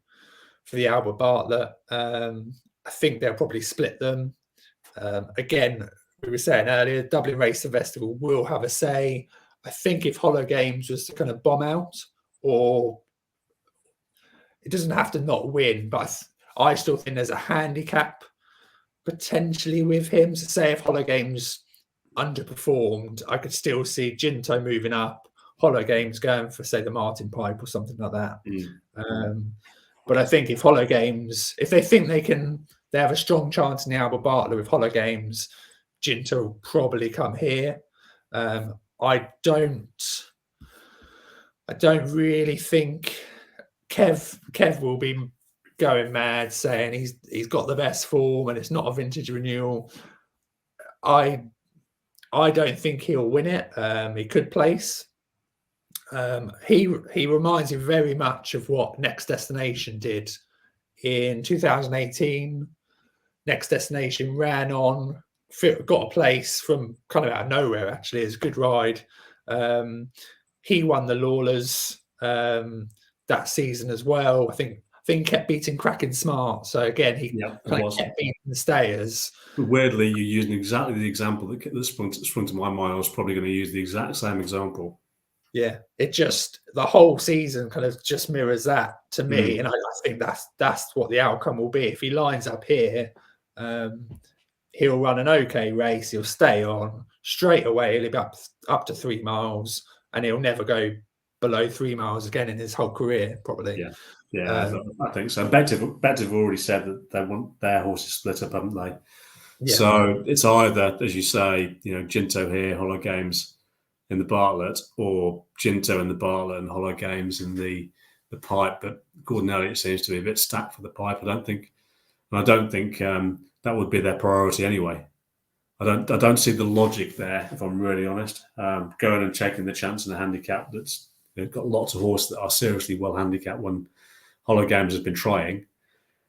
for the Albert Bartlett. I think they'll probably split them. Again, we were saying earlier, Dublin Racing Festival will have a say. I think if Hollow Games was to kind of bomb out, or it doesn't have to not win, but I still think there's a handicap potentially with him. So say if Hollow Games underperformed, I could still see Jinto moving up, Hollow Games going for, say, the Martin Pipe or something like that. But I think if Hollow Games, if they think they have a strong chance in the Albert Bartlett with Hollow Games, Jinto will probably come here. I don't really think Kev will be going mad saying he's got the best form and it's not a vintage renewal. I don't think he'll win it. He could place. He reminds me very much of what Next Destination did in 2018. Next Destination ran on, got a place from kind of out of nowhere. Actually, it's a good ride. He won the Lawlers that season as well. I think kept beating Cracking Smart. So again, he kind of kept beating the stayers. But weirdly, you're using exactly the example that sprung to my mind. I was probably going to use the exact same example. Yeah, it just, the whole season kind of just mirrors that to me. And I think that's what the outcome will be. If he lines up here, he'll run an okay race. He'll stay on straight away. He'll be up to 3 miles, and he'll never go below 3 miles again in his whole career, probably. Yeah, I think so. Bettive have already said that they want their horses split up, haven't they? Yeah. So it's either, as you say, Jinto here, Hollow Games in the Bartlett, or Jinto in the Bartlett and Hollow Games in the Pipe. But Gordon Elliott seems to be a bit stacked for the Pipe. I don't think that would be their priority anyway. I don't see the logic there, if I'm really honest. Going and taking the chance in a handicap that's got lots of horses that are seriously well handicapped when Hollow Games has been trying.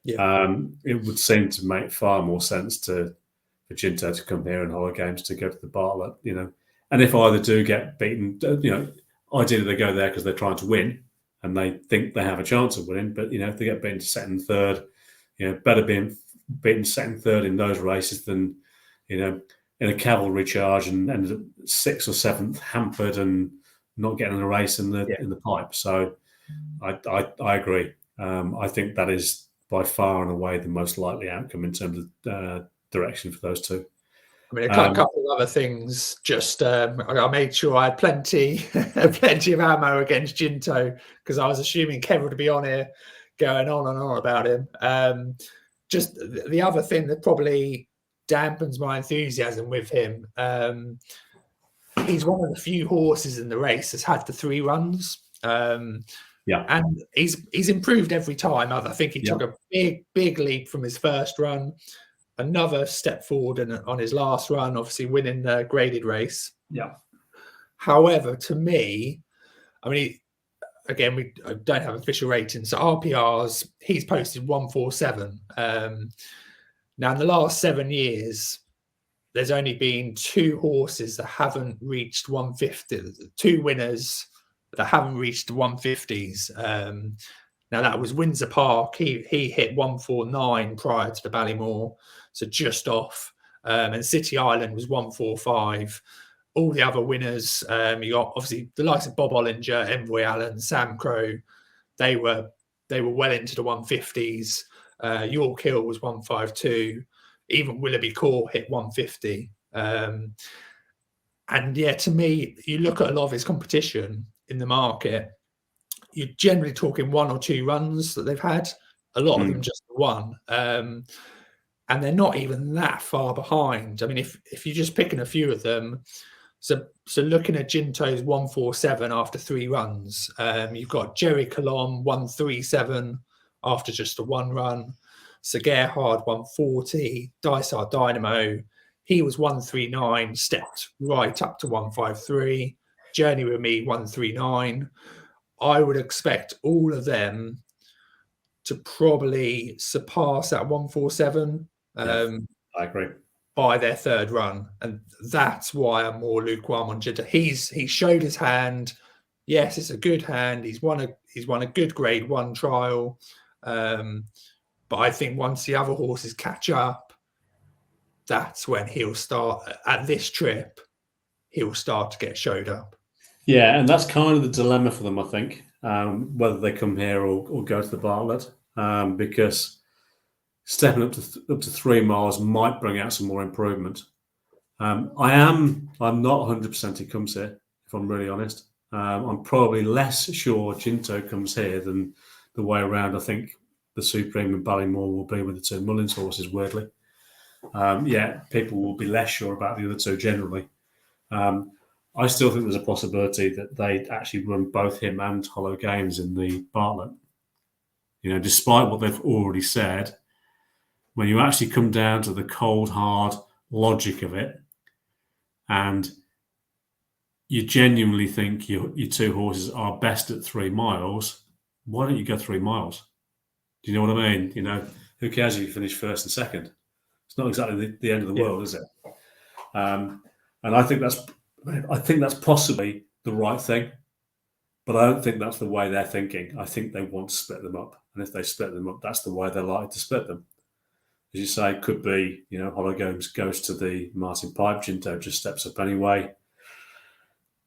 It would seem to make far more sense for Jinto to come here and Hollow Games to go to the Bartlett, And if either do get beaten, ideally they go there because they're trying to win and they think they have a chance of winning. But if they get beaten to second and third, better being beaten second, third in those races than in a cavalry charge and ended up 6th or 7th, hampered and not getting in a race in the Pipe. So I agree. I think that is by far and away the most likely outcome in terms of direction for those two. I mean, a couple of other things. Just I made sure I had plenty of ammo against Jinto because I was assuming Kev would be on here going on and on about him. Just the other thing that probably dampens my enthusiasm with him. He's one of the few horses in the race that's had the 3 runs. And he's improved every time. I think he took a big leap from his first run. Another step forward on his last run, obviously winning the graded race. Yeah. However, to me, I mean, again, we don't have official ratings. So RPRs, he's posted 147. Now, in the last 7 years, there's only been 2 horses that haven't reached 150. 2 winners that haven't reached the 150s. Now, that was Windsor Park. He hit 149 prior to the Ballymore, so just off. And City Island was 145. All the other winners, you got obviously the likes of Bob Ollinger, Envoy Allen, Sam Crow. They were well into the 150s. York Hill was 152. Even Willoughby Court hit 150. And yeah, to me, you look at a lot of his competition in the market, you're generally talking 1 or 2 runs that they've had. A lot of them just 1. And they're not even that far behind. I mean, if you're just picking a few of them, So looking at Jinto's 147 after 3 runs, you've got Jerry Colom 137 after just a 1 run. Sir Gerhard 140, Dysart Dynamo, he was 139, stepped right up to 153. Journey with Me 139. I would expect all of them to probably surpass that 147. I agree. By their 3rd run, and that's why I'm more lukewarm on Jinto. He showed his hand. Yes, it's a good hand. He's won a good Grade 1 trial, but I think once the other horses catch up, that's when he'll start. At this trip, he'll start to get showed up. Yeah, and that's kind of the dilemma for them, I think, whether they come here or go to the Bartlett, because stepping up to 3 miles might bring out some more improvement. I'm not 100% he comes here, if I'm really honest. I'm probably less sure Jinto comes here than the way around. I think the Supreme and Ballymore will be with the 2 Mullins horses, weirdly. People will be less sure about the other 2 generally. I still think there's a possibility that they'd actually run both him and Hollow Games in the Bartlett. Despite what they've already said, when you actually come down to the cold, hard logic of it, and you genuinely think your 2 horses are best at 3 miles, why don't you go 3 miles? Do you know what I mean? Who cares if you finish 1st and 2nd? It's not exactly the end of the world, is it? And I think that's possibly the right thing, but I don't think that's the way they're thinking. I think they want to split them up, and if they split them up, that's the way they're likely to split them. As you say, it could be, Hollow Games goes to the Martin Pipe, Jinto just steps up anyway.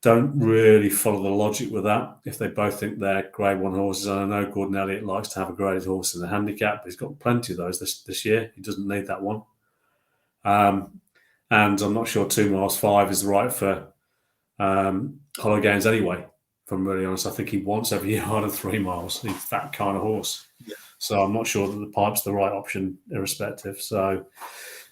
Don't really follow the logic with that. If they both think they're Grade 1 horses, and I know Gordon Elliott likes to have a graded horse in the handicap, but he's got plenty of those this year. He doesn't need that one. And I'm not sure 2 miles 5 is right for Hollow Games anyway, if I'm really honest. I think he wants every yard of 3 miles. He's that kind of horse. Yeah. So I'm not sure that the Pipe's the right option, irrespective. So,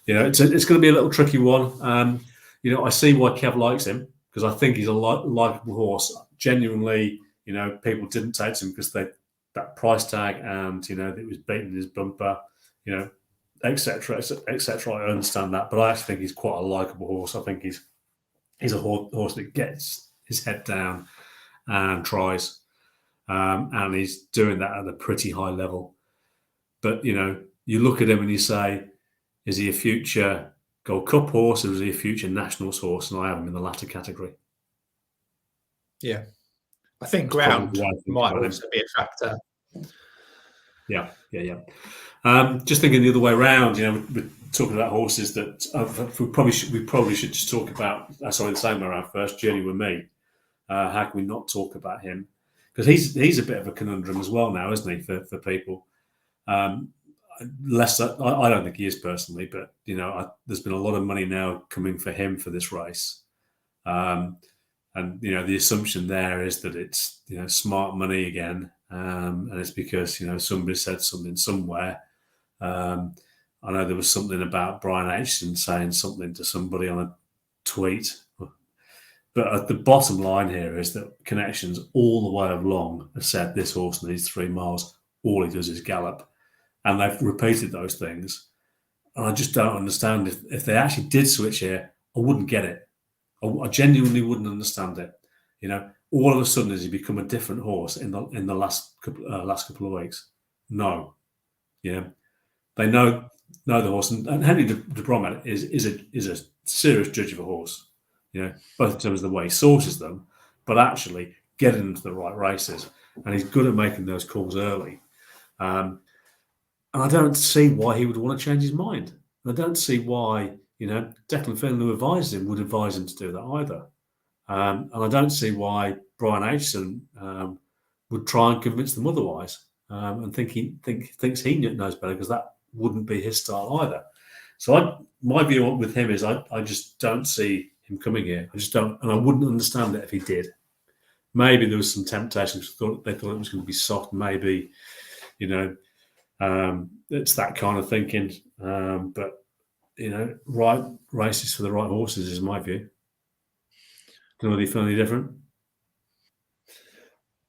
it's going to be a little tricky one. I see why Kev likes him, because I think he's a likeable horse. Genuinely, people didn't take him because that price tag and, it was beating his bumper, etc., etc. I understand that, but I actually think he's quite a likeable horse. I think he's a horse that gets his head down and tries, and he's doing that at a pretty high level. But, you look at him and you say, is he a future Gold Cup horse or is he a future Nationals horse? And I have him in the latter category. Yeah. I think ground might also be a factor. Yeah. Just thinking the other way around, we're talking about horses that we probably should just talk about. The same way around first. Journey with Me. How can we not talk about him? Because he's a bit of a conundrum as well now, isn't he, for people? I don't think he is personally, but there's been a lot of money now coming for him for this race, and the assumption there is that it's smart money again, and it's because somebody said something somewhere. I know there was something about Brian Aitchison saying something to somebody on a tweet, but at the bottom line here is that Connections all the way along have said this horse needs 3 miles. All he does is gallop. And they've repeated those things. And I just don't understand. If they actually did switch here, I wouldn't get it. I genuinely wouldn't understand it. All of a sudden, has he become a different horse in the last couple of weeks? No. They know the horse. And Henry de Bromhead is a serious judge of a horse, both in terms of the way he sources them, but actually getting them to the right races. And he's good at making those calls early. And I don't see why he would want to change his mind. I don't see why, Declan Finn, who advised him, would advise him to do that either. And I don't see why Brian Aitchison would try and convince them otherwise, and thinks he knows better, because that wouldn't be his style either. So my view with him is I just don't see him coming here. I just don't, and I wouldn't understand it if he did. Maybe there was some temptation. They thought it was going to be soft. Maybe, it's that kind of thinking, but right races for the right horses is my view. Do you feel any different?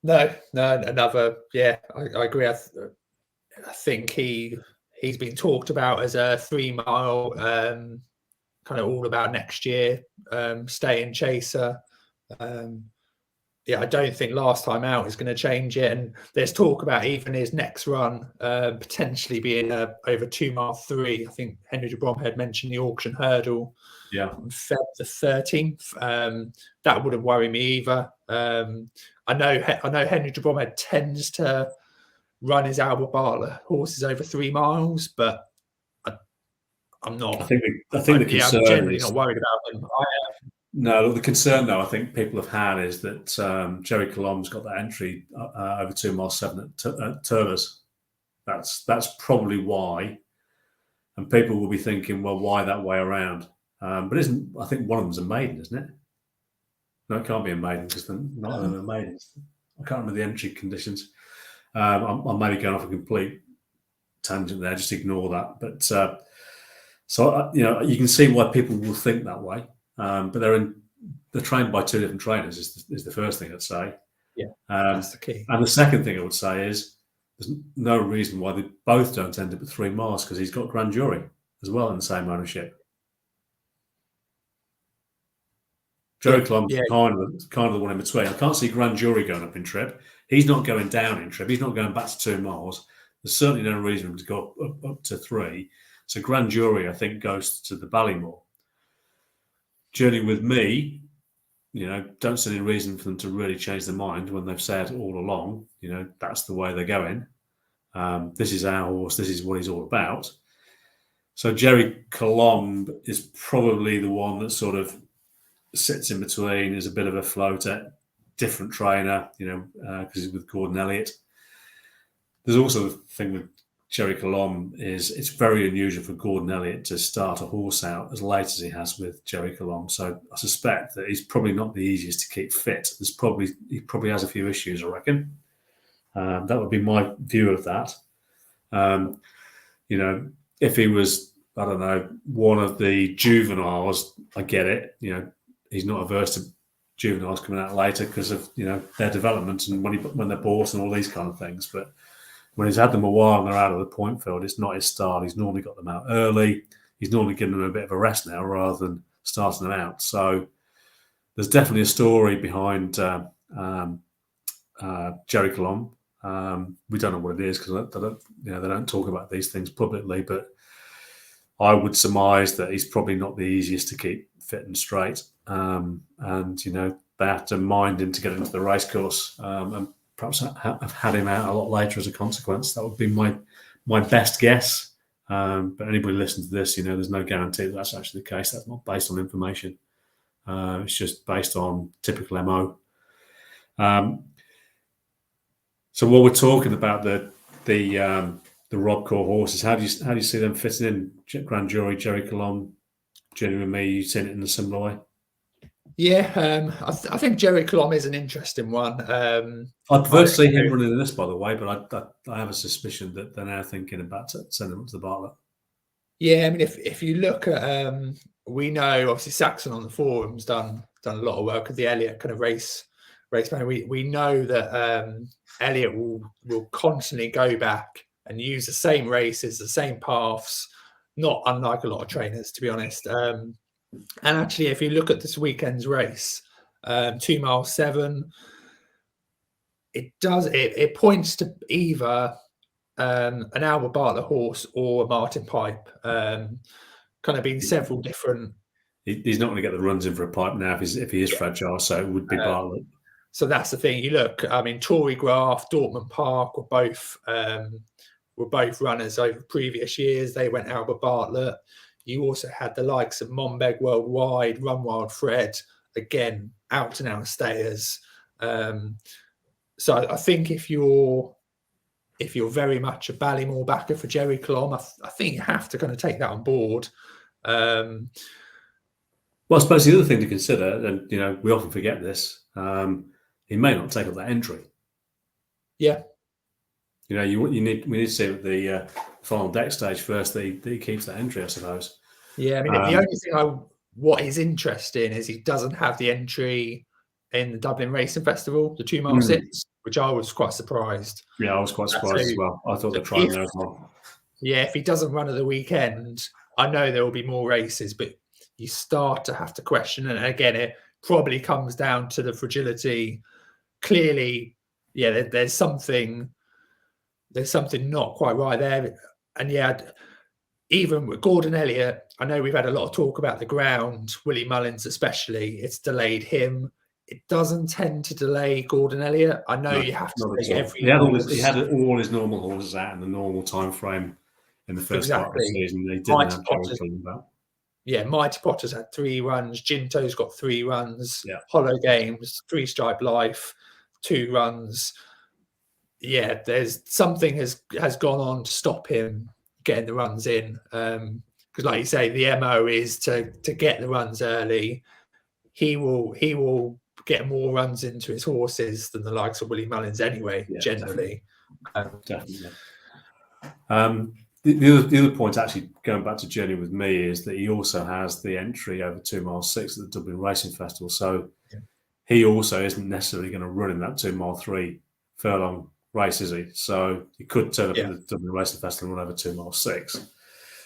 No, another. Yeah, I agree. I think he's been talked about as a 3 mile, kind of all about next year, staying chaser. Yeah, I don't think last time out is going to change it. And there's talk about even his next run potentially being over 2 mile 3. I think Henry de Brom had mentioned the auction hurdle on Feb the 13th. That wouldn't worry me either. I know Henry de Brom tends to run his Albert Bartlett horses over 3 miles, but I'm not. I think the concern I'm generally is not worried about him. no. The concern, though, I think people have had is that Jerry Colombe's got that entry over 2 miles 7 at Turners. That's probably why, and people will be thinking, well, why that way around? But isn't I think one of them's a maiden, isn't it? No, it can't be a maiden because none of them are maidens. I can't remember the entry conditions. I'm maybe going off a complete tangent there. Just ignore that. But so you can see why people will think that way. But they're trained by two different trainers. Is the first thing I'd say. Yeah, that's the key. And the second thing I would say is there's no reason why they both don't end up at 3 miles because he's got Grand Jury as well in the same ownership. Jerry Colombe's kind of the one in between. I can't see Grand Jury going up in trip. He's not going down in trip. He's not going back to 2 miles. There's certainly no reason for him to go up to 3. So Grand Jury, I think, goes to the Ballymore. Journey with me, don't see any reason for them to really change their mind when they've said all along, that's the way they're going. This is our horse. This is what he's all about. So Jerry Colombe is probably the one that sort of sits in between, is a bit of a floater, different trainer, because he's with Gordon Elliott. There's also the thing with Jerry Colombe is it's very unusual for Gordon Elliott to start a horse out as late as he has with Jerry Colombe. So I suspect that he's probably not the easiest to keep fit. He probably has a few issues, I reckon. That would be my view of that. If he was, I don't know, one of the juveniles, I get it. He's not averse to juveniles coming out later because of their development and when they're bought and all these kind of things. But when he's had them a while and they're out of the point field, it's not his style. He's normally got them out early. He's normally giving them a bit of a rest now rather than starting them out. So there's definitely a story behind Jerry Colombe. We don't know what it is because they don't talk about these things publicly. But I would surmise that he's probably not the easiest to keep fit and straight. And they have to mind him to get into the racecourse. And perhaps have had him out a lot later as a consequence. That would be my best guess. But anybody listening to this, there's no guarantee that that's actually the case. That's not based on information. It's just based on typical MO. So while we're talking about the Rob Core horses, how do you see them fitting in? Grand Jury, Jerry Colombe, Journey with me, you seen it in a similar way? Yeah, I think Jerry Colombe is an interesting one. I'd prefer to see him running in this, by the way, but I have a suspicion that they're now thinking about sending him to the Bartlett. Yeah, I mean, if you look at, we know obviously Saxon on the forums done a lot of work with the Elliott kind of race plan. We know that Elliott will constantly go back and use the same races, the same paths, not unlike a lot of trainers, to be honest. And actually, if you look at this weekend's race, 2 mile 7, it points to either an Albert Bartlett horse or a Martin Pipe. Kind of been several different. He's not going to get the runs in for a Pipe now if he is fragile, so it would be Bartlett. So that's the thing. You look, I mean, Tory Graf, Dortmund Park were both runners over previous years. They went Albert Bartlett. You also had the likes of Monbeg Worldwide, Run Wild Fred, again, out and out stayers. So I think if you're very much a Ballymore backer for Jerry Colombe, I think you have to kind of take that on board. Well, I suppose the other thing to consider, and we often forget this, he may not take up that entry. Yeah. We need to see at the final deck stage first that he keeps that entry, I suppose. Yeah, I mean, the only thing what is interesting is he doesn't have the entry in the Dublin Racing Festival, the 2 mile 6, which I was quite surprised. Yeah, I was quite surprised as well. I thought they tried there as well. Yeah, if he doesn't run at the weekend, I know there will be more races, but you start to have to question. And again, it probably comes down to the fragility. Clearly, yeah, there's something not quite right there. And yeah, even with Gordon Elliott, I know we've had a lot of talk about the ground, Willie Mullins especially, it's delayed him. It doesn't tend to delay Gordon Elliott. I know you have to take every he had all his normal horses out in the normal time frame in the first part of the season. They didn't have that. Yeah, Mighty Potter's had 3 runs. Ginto's got 3 runs. Yeah. Hollow Games, 3 Stripe Life, 2 runs. Yeah, there's something has gone on to stop him getting the runs in. Because, like you say, the MO is to get the runs early. He will get more runs into his horses than the likes of Willie Mullins anyway, generally. Definitely. The other point, actually, going back to Journey with me, is that he also has the entry over 2 mile 6 at the Dublin Racing Festival. So he also isn't necessarily going to run in that 2 mile 3 furlong race, is he? So he could turn up at the Dublin Racing Festival and run over 2 mile 6.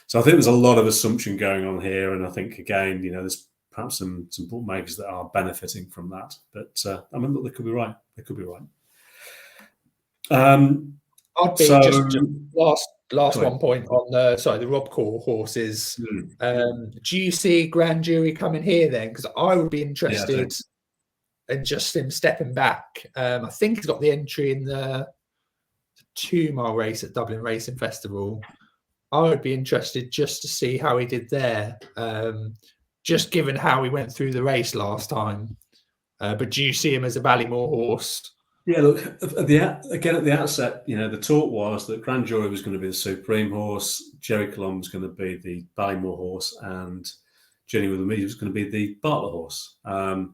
So I think there's a lot of assumption going on here. And I think, again, there's perhaps some bookmakers that are benefiting from that. But, I mean, look, they could be right. They could be right. I'd be just last one point on the Rob Core horses. Do you see Grand Jury coming here then? Because I would be interested in just him stepping back. I think he's got the entry in the 2 mile race at Dublin Racing Festival. I would be interested just to see how he did there, just given how he went through the race last time. But do you see him as a Ballymore horse? Yeah, look, at the outset, the talk was that Grand Jury was going to be the Supreme horse, Jerry Colombe was going to be the Ballymore horse, and Journey with Me was going to be the Bartlett horse. And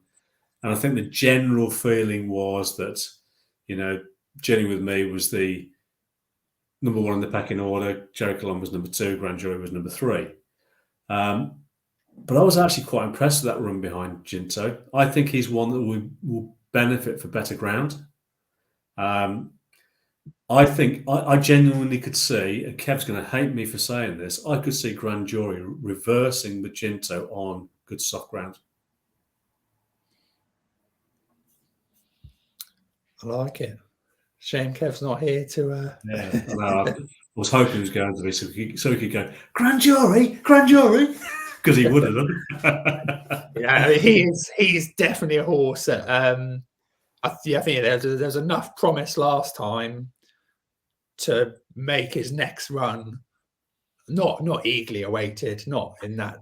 I think the general feeling was that, Journey with Me was the number 1 in the pecking order, Jerry Colombe was number 2, Grand Jury was number 3. But I was actually quite impressed with that run behind Ginto. I think he's one that will benefit for better ground. I think I genuinely could see, and Kev's going to hate me for saying this, I could see Grand Jury reversing with Ginto on good soft ground. I like it. Shame Kev's not here to. Yeah, I know. I was hoping he was going to be so he could go Grand Jury, because he would have. Yeah, he's definitely a horse that. I think there's enough promise last time to make his next run not eagerly awaited, not in that,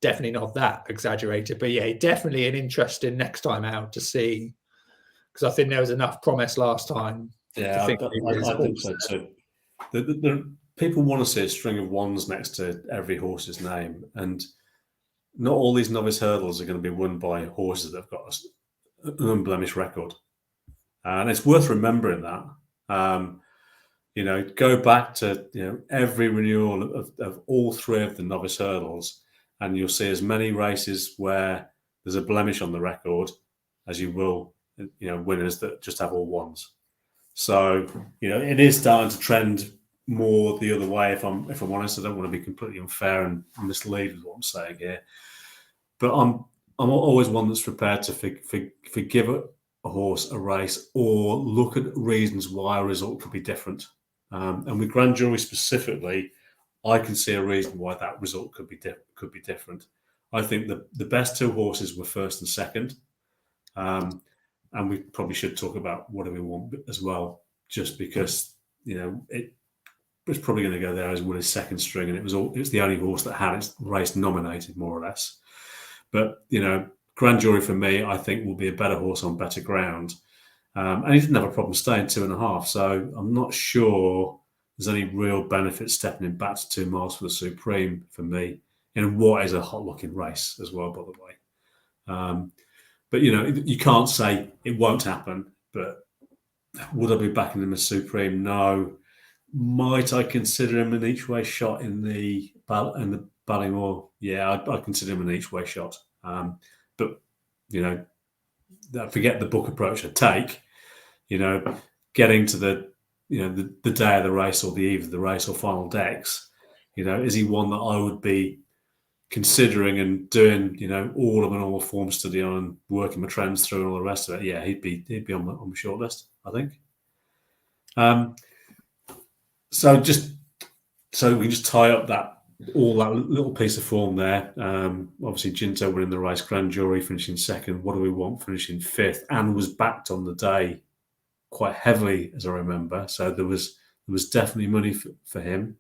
definitely not that exaggerated, but yeah, definitely an interesting next time out to see, because I think there was enough promise last time. Yeah, I think so too. The people want to see a string of 1s next to every horse's name, and not all these novice hurdles are going to be won by horses that have got an unblemished record. And it's worth remembering that. Go back to every renewal of all 3 of the novice hurdles, and you'll see as many races where there's a blemish on the record as you will, winners that just have all 1s. So it is starting to trend more the other way. If I'm honest, I don't want to be completely unfair and mislead with what I'm saying here, but I'm always one that's prepared to forgive a horse a race or look at reasons why a result could be different. And with Grand Jury specifically, I can see a reason why that result could be different. I think the best 2 horses were first and second. And we probably should talk about what do we want as well, just because, it was probably going to go there as Willie's second string, and it was the only horse that had its race nominated, more or less. But, Grand Jury for me, I think, will be a better horse on better ground. And he didn't have a problem staying 2.5. So I'm not sure there's any real benefit stepping him back to 2 miles for the Supreme for me in what is a hot looking race as well, by the way. But, you can't say it won't happen. But would I be backing him as Supreme? No. Might I consider him an each way shot in the Ballymore, yeah, I'd consider him an each way shot. But forget the book approach I take. Getting to the day of the race or the eve of the race or final decks, is he one that I would be considering and doing, all of an normal form study on and working my trends through and all the rest of it? Yeah, he'd be on my short list, I think. So we just tie up all that little piece of form there. Obviously, Ginto winning the race, Grand Jury finishing second. What do we want? Finishing fifth, and was backed on the day quite heavily, as I remember. So there was definitely money for him.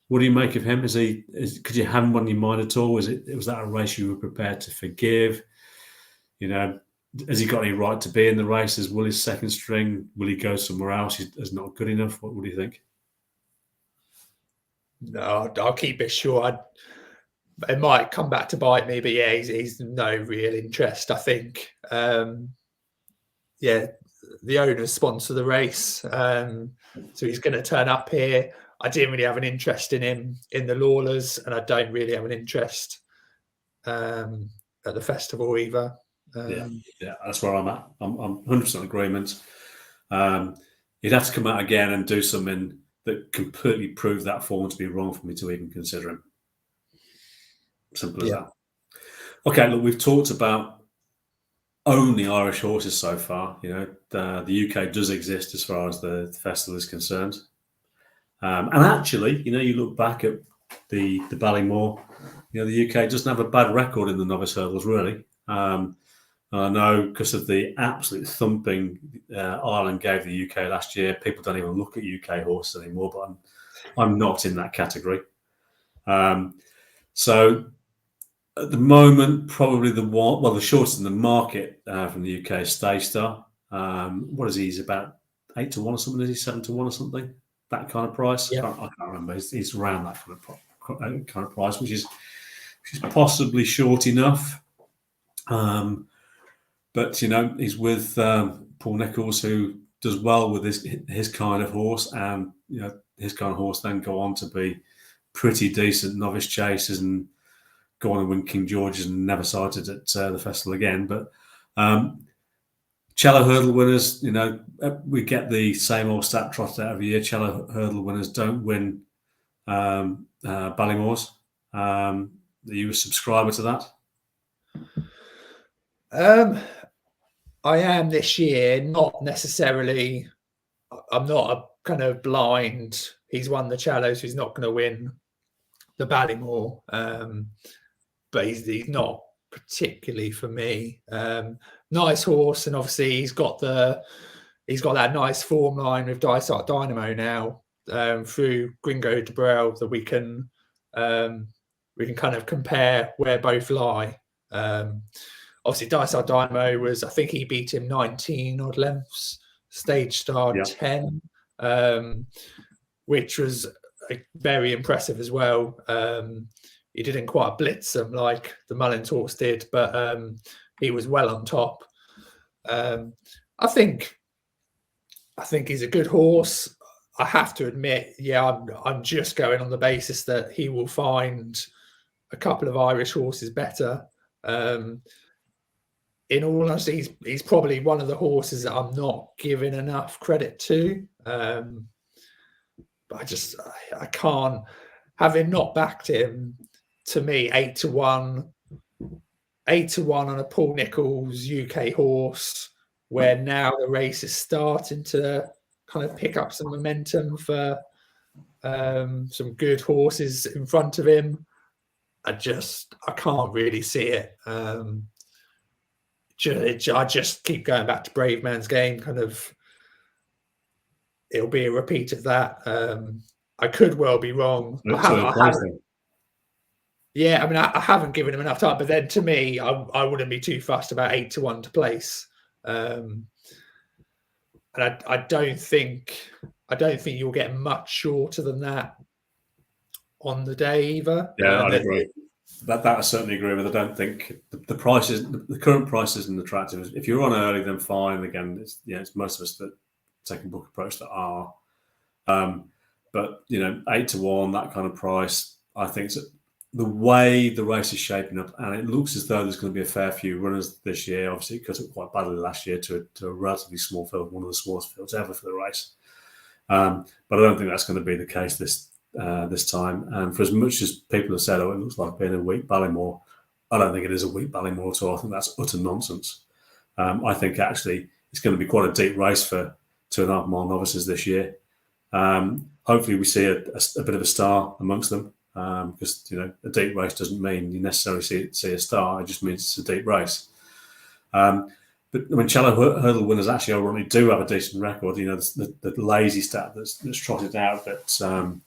What do you make of him? Could you have him on your mind at all? Was that a race you were prepared to forgive? Has he got any right to be in the races? Will his second string? Will he go somewhere else? Is not good enough? What do you think? No, I'll keep it short. It might come back to bite me, but yeah, he's no real interest. I think. The owners sponsor the race, so he's going to turn up here. I didn't really have an interest in him in the Lawlers, and I don't really have an interest at the festival either. Yeah, that's where I'm at. I'm 100% agreement. He'd have to come out again and do something that completely proved that form to be wrong for me to even consider him. Simple as that. Okay, look, we've talked about only Irish horses so far. The UK does exist as far as the festival is concerned. And actually, you look back at the Ballymore, the UK doesn't have a bad record in the novice hurdles, really. I know because of the absolute thumping Ireland gave the UK last year, people don't even look at UK horses anymore, but I'm not in that category. So at the moment, probably the shortest in the market from the UK is Stage Star. What is he? He's about 8 to 1 or something. Is he 7 to 1 or something? That kind of price. Yeah. I can't remember. He's around that kind of price, which is possibly short enough. But he's with Paul Nicholls, who does well with his kind of horse, and his kind of horse then go on to be pretty decent novice chasers and go on and win King George's and never sighted at the festival again. But Cello Hurdle winners, we get the same old stat trotted out every year. Cello Hurdle winners don't win Ballymores. Are you a subscriber to that? I am this year, not necessarily. I'm not a kind of blind. He's won the Cellos, he's not going to win the Ballymore, but he's not particularly for me. Nice horse, and obviously he's got that nice form line with Dysart Dynamo now through Gringo de Brel that we can kind of compare where both lie. Obviously, Dysart Dynamo I think he beat him 19 odd lengths. Stage Star 10, which was very impressive as well. He didn't quite blitz them like the Mullins horse did, but he was well on top. I think he's a good horse. I have to admit, I'm just going on the basis that he will find a couple of Irish horses better. In all honesty, he's probably one of the horses that I'm not giving enough credit to. But I can't, having not backed him, to me, 8 to 1 on a Paul Nicholls UK horse, where now the race is starting to kind of pick up some momentum for some good horses in front of him. I can't really see it. I just keep going back to Brave Man's Game. Kind of, it'll be a repeat of that. I could well be wrong. I haven't given him enough time. But then, to me, I wouldn't be too fussed about 8 to 1 to place. And I don't think you'll get much shorter than that on the day either. Yeah, I'd agree. That I certainly agree with. I don't think the prices, the current price isn't attractive. If you're on early, then fine. Again, it's most of us that take a book approach that are. But 8 to 1, that kind of price, I think the way the race is shaping up, and it looks as though there's going to be a fair few runners this year. Obviously, it cut it quite badly last year to a relatively small field, one of the smallest fields ever for the race. But I don't think that's going to be the case this time. And for as much as people have said, oh, it looks like being a weak Ballymore, I don't think it is a weak Ballymore at all. I think that's utter nonsense. I think actually it's going to be quite a deep race for 2.5 mile novices this year. Hopefully we see a bit of a star amongst them, because a deep race doesn't mean you necessarily see a star. It just means it's a deep race. But when Cheltenham Hurdle winners actually already do have a decent record, the lazy stat that's trotted out that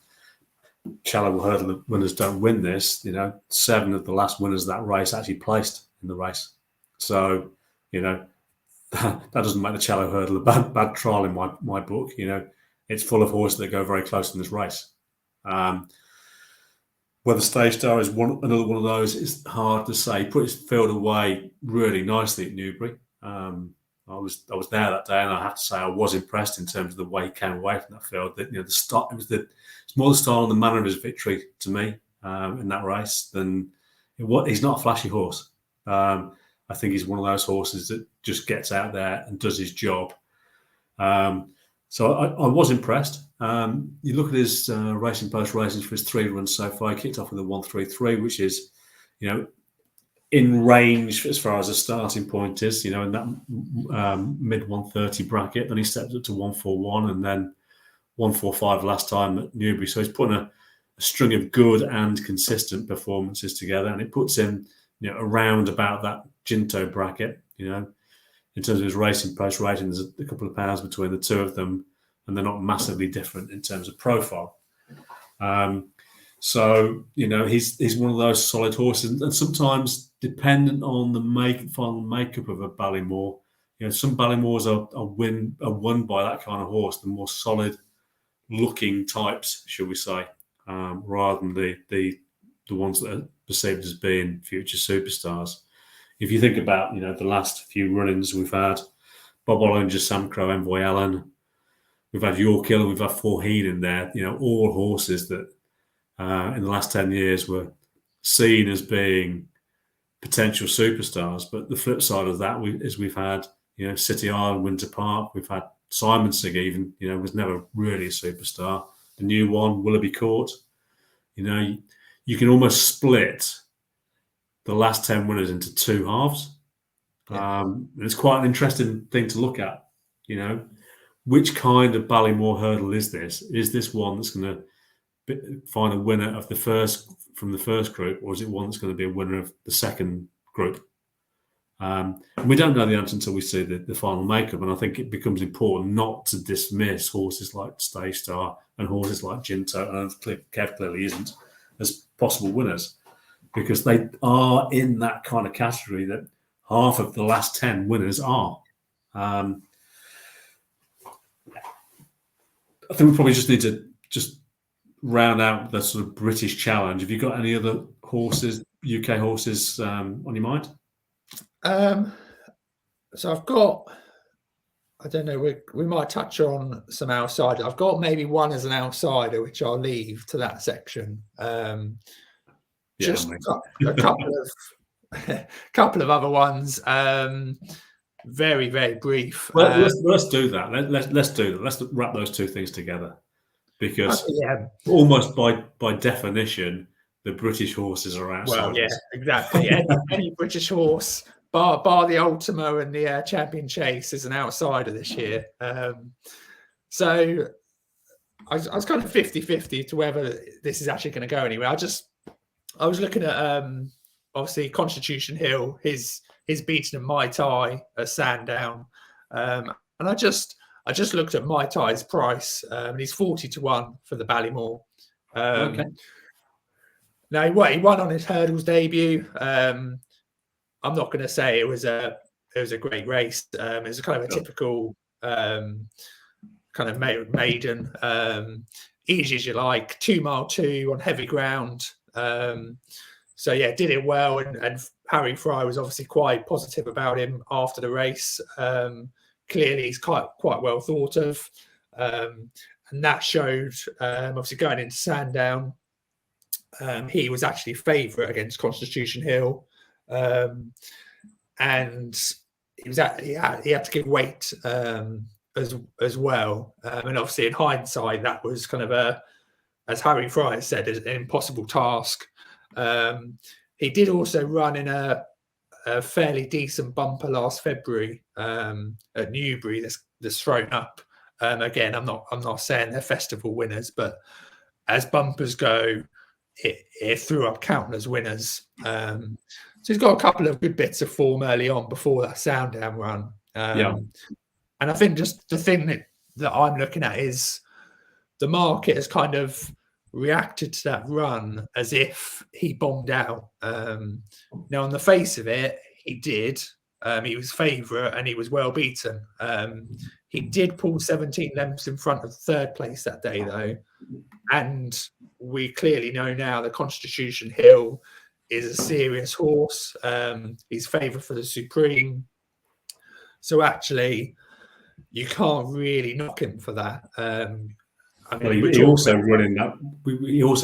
Cheltenham Hurdle winners don't win this. 7 of the last winners of that race actually placed in the race. So, that doesn't make the Cheltenham Hurdle a bad trial in my book. It's full of horses that go very close in this race. Whether Stage Star is another one of those is hard to say. He put his field away really nicely at Newbury. I was there that day, and I have to say I was impressed in terms of the way he came away from that field. The start, it's more the style and the manner of his victory to me in that race than he's not a flashy horse. I think he's one of those horses that just gets out there and does his job. So I was impressed. You look at his Racing Post races for his 3 runs so far. He kicked off with a 1.33, which is, in range as far as a starting point is, in that mid 130 bracket. Then he stepped up to 141 and then 145 last time at Newbury. So he's putting a string of good and consistent performances together, and it puts him, around about that Ginto bracket. In terms of his Racing Post rating, there's a couple of pounds between the two of them, and they're not massively different in terms of profile. So, he's one of those solid horses, and sometimes dependent on the final makeup of a Ballymore. Some Ballymores are won by that kind of horse, the more solid looking types, shall we say, rather than the ones that are perceived as being future superstars. If you think about, the last few run-ins we've had, Bob Ollinger, Sam Crow, Envoy Allen, we've had Yorkhill, we've had Forheed in there, all horses that in the last 10 years were seen as being potential superstars. But the flip side of that is we've had, City Island, Winter Park, we've had Simon Sig even, was never really a superstar. The new one, Willoughby Court, you can almost split the last 10 winners into 2 halves. Yeah. It's quite an interesting thing to look at. Which kind of Ballymore Hurdle is this? Is this one that's going to find a winner of from the first group, or is it one that's going to be a winner of the second group? And we don't know the answer until we see the final makeup. And I think it becomes important not to dismiss horses like Stay Star and horses like Ginto, and Kev clearly isn't, as possible winners, because they are in that kind of category that half of the last 10 winners are. I think we probably just need to round out the sort of British challenge. Have you got any other horses, UK horses, on your mind? So I've got, I don't know, we might touch on some outsider. I've got maybe one as an outsider, which I'll leave to that section. Just a couple of other ones. Very, very brief. Well, let's do that. Let's do that. Let's wrap those two things together, because almost by definition, the British horses are outsiders. Well, yeah, exactly. Any British horse, bar the Ultimo and the Champion Chase, is an outsider this year. So I was kind of 50-50 to whether this is actually going to go anywhere. I was looking at obviously Constitution Hill, his beating of Mai Tai at Sandown, and I just looked at Mai Tai's price, and he's 40-1 for the Ballymore. Okay. Now he won on his hurdles debut. I'm not going to say it was a great race. It was kind of a typical kind of maiden, easy as you like, 2 mile 2 on heavy ground. So yeah, did it well, and Harry Fry was obviously quite positive about him after the race. Clearly, he's quite well thought of, and that showed. Obviously, going into Sandown, he was actually favourite against Constitution Hill, and he had to give weight as well. And obviously, in hindsight, that was kind of as Harry Fry said, an impossible task. He did also run in a fairly decent bumper last February at Newbury. That's thrown up. Again, I'm not saying they're festival winners, but as bumpers go, it threw up countless winners. So he's got a couple of good bits of form early on before that Sounddown run. And I think just the thing that I'm looking at is the market has kind of reacted to that run as if he bombed out. Now, on the face of it, he did. He was favourite and he was well beaten. He did pull 17 lengths in front of third place that day, though. And we clearly know now that Constitution Hill is a serious horse. He's favourite for the Supreme. So actually, you can't really knock him for that. He also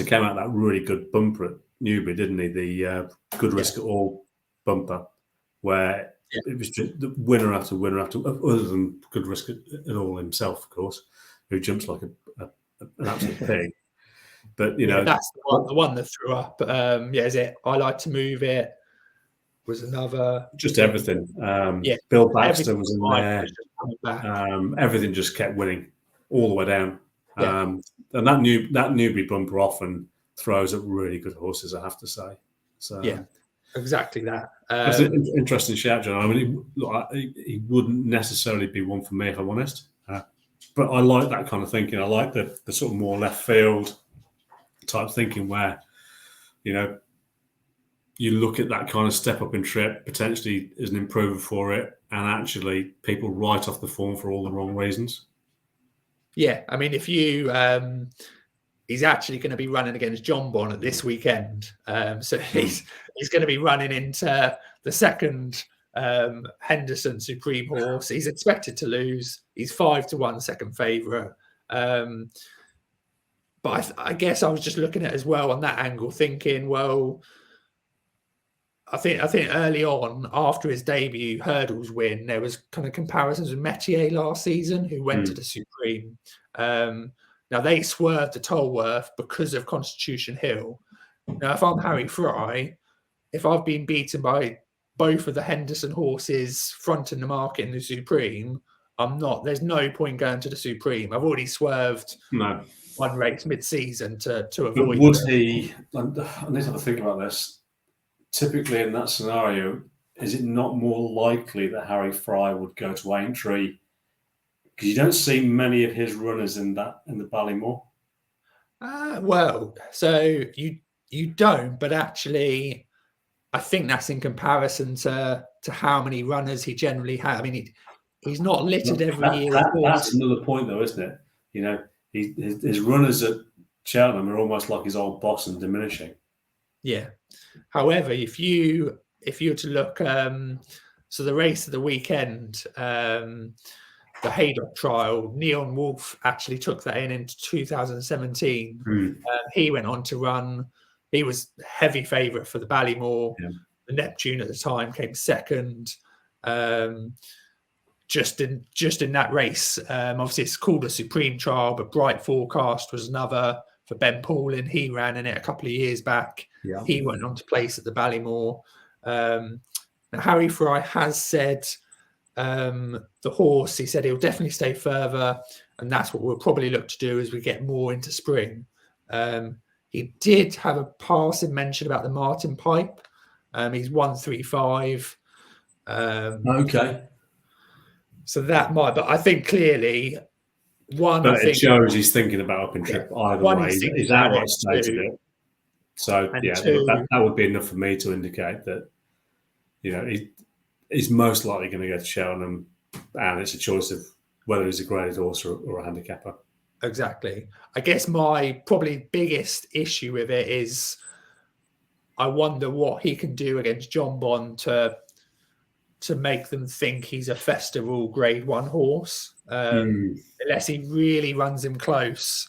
came out that really good bumper at Newbury, didn't he? The good risk at all bumper, where it was just the winner after winner after, other than good risk at all himself, of course, who jumps like an absolute pig. But you know, that's the one that threw up. Is it? I Like to Move It. Was another. Just everything. Bill Baxter was in there. Everything just kept winning all the way down. And that Newbury bumper often throws up really good horses, I have to say. So exactly that. That's an interesting shout, John. I mean, he wouldn't necessarily be one for me, if I'm honest. But I like that kind of thinking. I like the sort of more left field type thinking where, you know, you look at that kind of step up in trip potentially as an improver for it, and actually people write off the form for all the wrong reasons. Yeah, I mean, if you, he's actually going to be running against John Bonnet this weekend. So he's going to be running into the second Henderson Supreme horse. He's expected to lose. He's 5-1 second favourite. But I guess I was just looking at it as well on that angle, thinking, well, I think early on, after his debut hurdles win, there was kind of comparisons with Metier last season, who went to the Supreme. Now, they swerved to Tolworth because of Constitution Hill. Now, if I'm Harry Fry, if I've been beaten by both of the Henderson horses fronting the market in the Supreme, there's no point going to the Supreme. I've already swerved one race mid-season to avoid. But would he, I need to have a think about this. Typically in that scenario, is it not more likely that Harry Fry would go to Aintree? Because you don't see many of his runners in the Ballymore. Well, so you don't, but actually, I think that's in comparison to how many runners he generally has. I mean, he's not littered every year. That's another point, though, isn't it? You know, his runners at Cheltenham are almost like his old boss and diminishing. Yeah. However, if you were to look, so the race of the weekend, the Haydock trial, Neon Wolf actually took that into 2017. He went on to run. He was heavy favourite for the Ballymore. Yeah. The Neptune at the time came second. Just in that race, obviously it's called a Supreme trial, but Bright Forecast was another for Ben Paulin. He ran in it a couple of years back. Yeah. He went on to place at the Ballymore. Now Harry Fry has said the horse, he said he'll definitely stay further, and that's what we'll probably look to do as we get more into spring. He did have a passing mention about the Martin Pipe. He's 135. Okay. So that might, but I think clearly it shows he's thinking about up and trip either way. He's outright stated it. So that would be enough for me to indicate that, you know, he's most likely going to go to Cheltenham, and it's a choice of whether he's a graded horse or a handicapper. Exactly. I guess my probably biggest issue with it is I wonder what he can do against John Bond to make them think he's a festival grade 1 horse. Unless he really runs him close,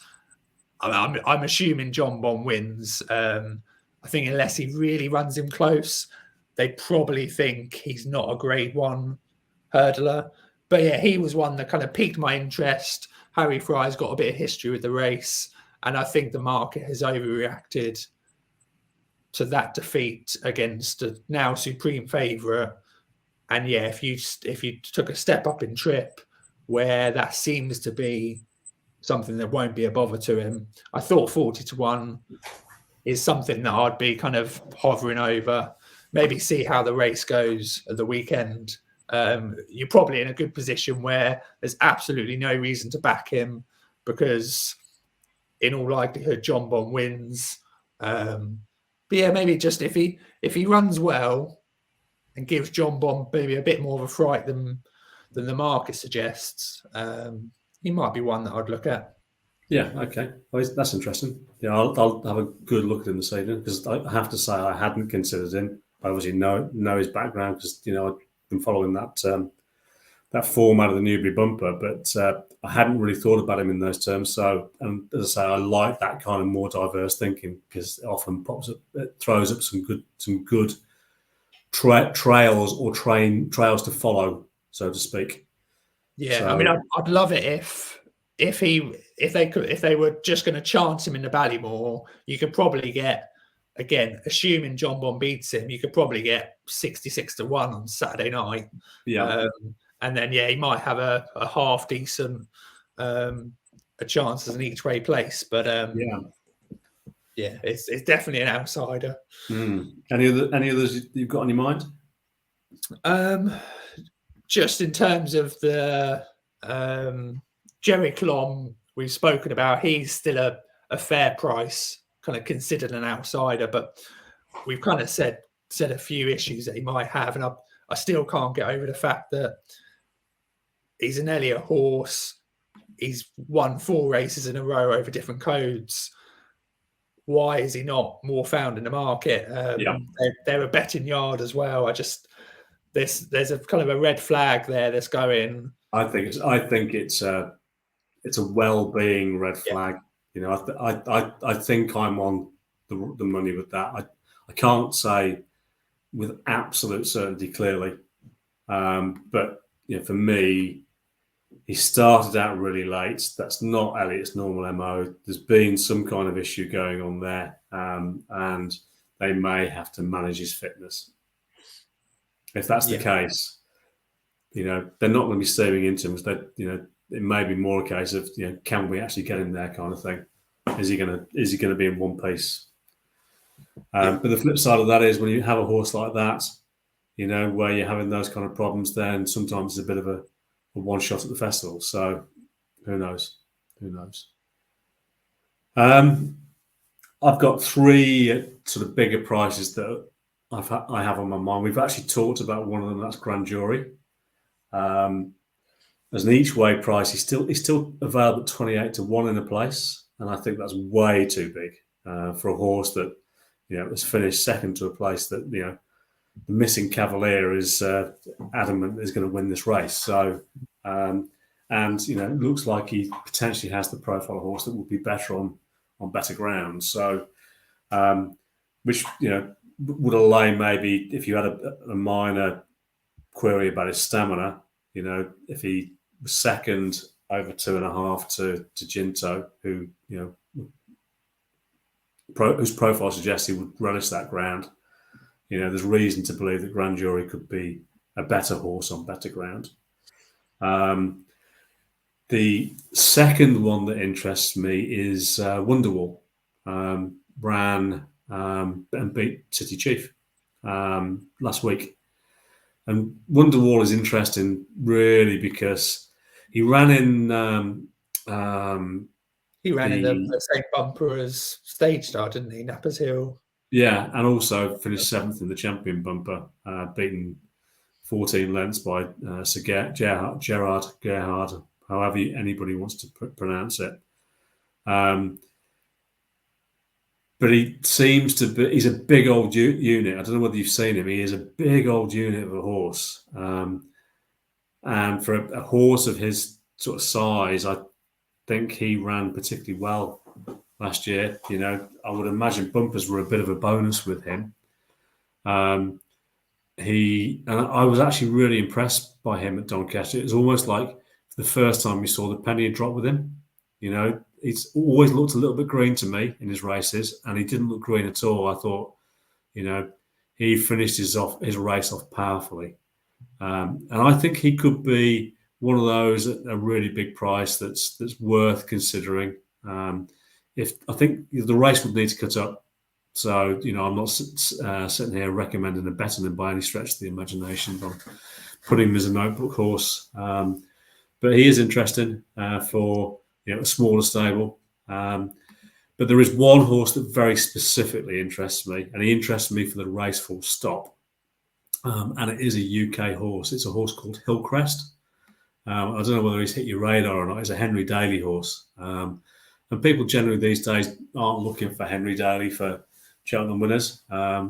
I'm assuming John Bon wins. I think unless he really runs him close, they probably think he's not a grade 1 hurdler. But yeah, he was one that kind of piqued my interest. Harry Fry's got a bit of history with the race, and I think the market has overreacted to that defeat against a now supreme favourite. And yeah, if you took a step up in trip where that seems to be something that won't be a bother to him, I thought 40-1 is something that I'd be kind of hovering over. Maybe see how the race goes at the weekend. You're probably in a good position where there's absolutely no reason to back him because, in all likelihood, John Bon wins. But yeah, maybe just if he runs well and gives John Bon maybe a bit more of a fright than the market suggests, he might be one that I'd look at. Yeah, okay. Well, that's interesting. Yeah, I'll have a good look at him this evening because I have to say I hadn't considered him. I obviously know his background because I've been following that format of the Newbury Bumper, but I hadn't really thought about him in those terms. So, and as I say, I like that kind of more diverse thinking because it often it throws up some good trails or trails to follow, so to speak. Yeah, So, I mean, I'd love it if they were just going to chance him in the Ballymore. You could probably get, again, assuming John Bon beats him, you could probably get 66-1 on Saturday night. yeah. And then he might have a half decent a chance as an each way place. But it's definitely an outsider. Any others you've got on your mind? Just in terms of the Jerry Clom we've spoken about, he's still a fair price, kind of considered an outsider, but we've kind of said a few issues that he might have, and I still can't get over the fact that he's an Elliott horse. He's won 4 races in a row over different codes. Why is he not more found in the market? They're a betting yard as well. There's a kind of a red flag there that's going. I think it's a well-being red flag. I think I'm on the money with that. I can't say with absolute certainty clearly, but for me, he started out really late. That's not Elliott's normal MO. There's been some kind of issue going on there, and they may have to manage his fitness. If that's the case, they're not going to be steering into him. It may be more a case of can we actually get him there kind of thing. Is he going to be in one piece? But the flip side of that is when you have a horse like that, where you're having those kind of problems, then sometimes it's a bit of a one shot at the festival. So who knows? I've got 3 sort of bigger prices that I have on my mind. We've actually talked about one of them. That's Grand Jury. As an each way price, he's still available at 28-1 in a place, and I think that's way too big for a horse that has finished second to a place that the missing Cavalier is adamant is going to win this race. So, and it looks like he potentially has the profile of horse that would be better on better ground. So, which would allay maybe if you had a minor query about his stamina. If he was second over 2.5 to Ginto, who whose profile suggests he would relish that ground. There's reason to believe that Grand Jury could be a better horse on better ground. The second one that interests me is Wonderwall. Ran and beat City Chief last week. And Wonderwall is interesting really because he ran in in the same bumper as Stage Star, didn't he? Nappers Hill. Yeah, and also finished 7th in the champion bumper, beaten 14 lengths by Sir Gerard, however anybody wants to pronounce it. But he seems to be, he's a big old unit. I don't know whether you've seen him. He is a big old unit of a horse. And for a horse of his sort of size, I think he ran particularly well last year. You know, I would imagine bumpers were a bit of a bonus with him. And I was actually really impressed by him at Doncaster. It was almost like the first time we saw the penny had dropped with him. You know, he's always looked a little bit green to me in his races, and he didn't look green at all. I thought, you know, he finished his race off powerfully. And I think he could be one of those at a really big price that's worth considering. If I think the race would need to cut up, so you know I'm not sitting here recommending a betting him by any stretch of the imagination. I'm putting him as a notebook horse, but he is interesting for a smaller stable. But there is one horse that very specifically interests me, and he interests me for the race full stop. And it is a UK horse. It's a horse called Hillcrest. I don't know whether he's hit your radar or not. It's a Henry Daly horse. And people generally these days aren't looking for Henry Daly for Cheltenham winners,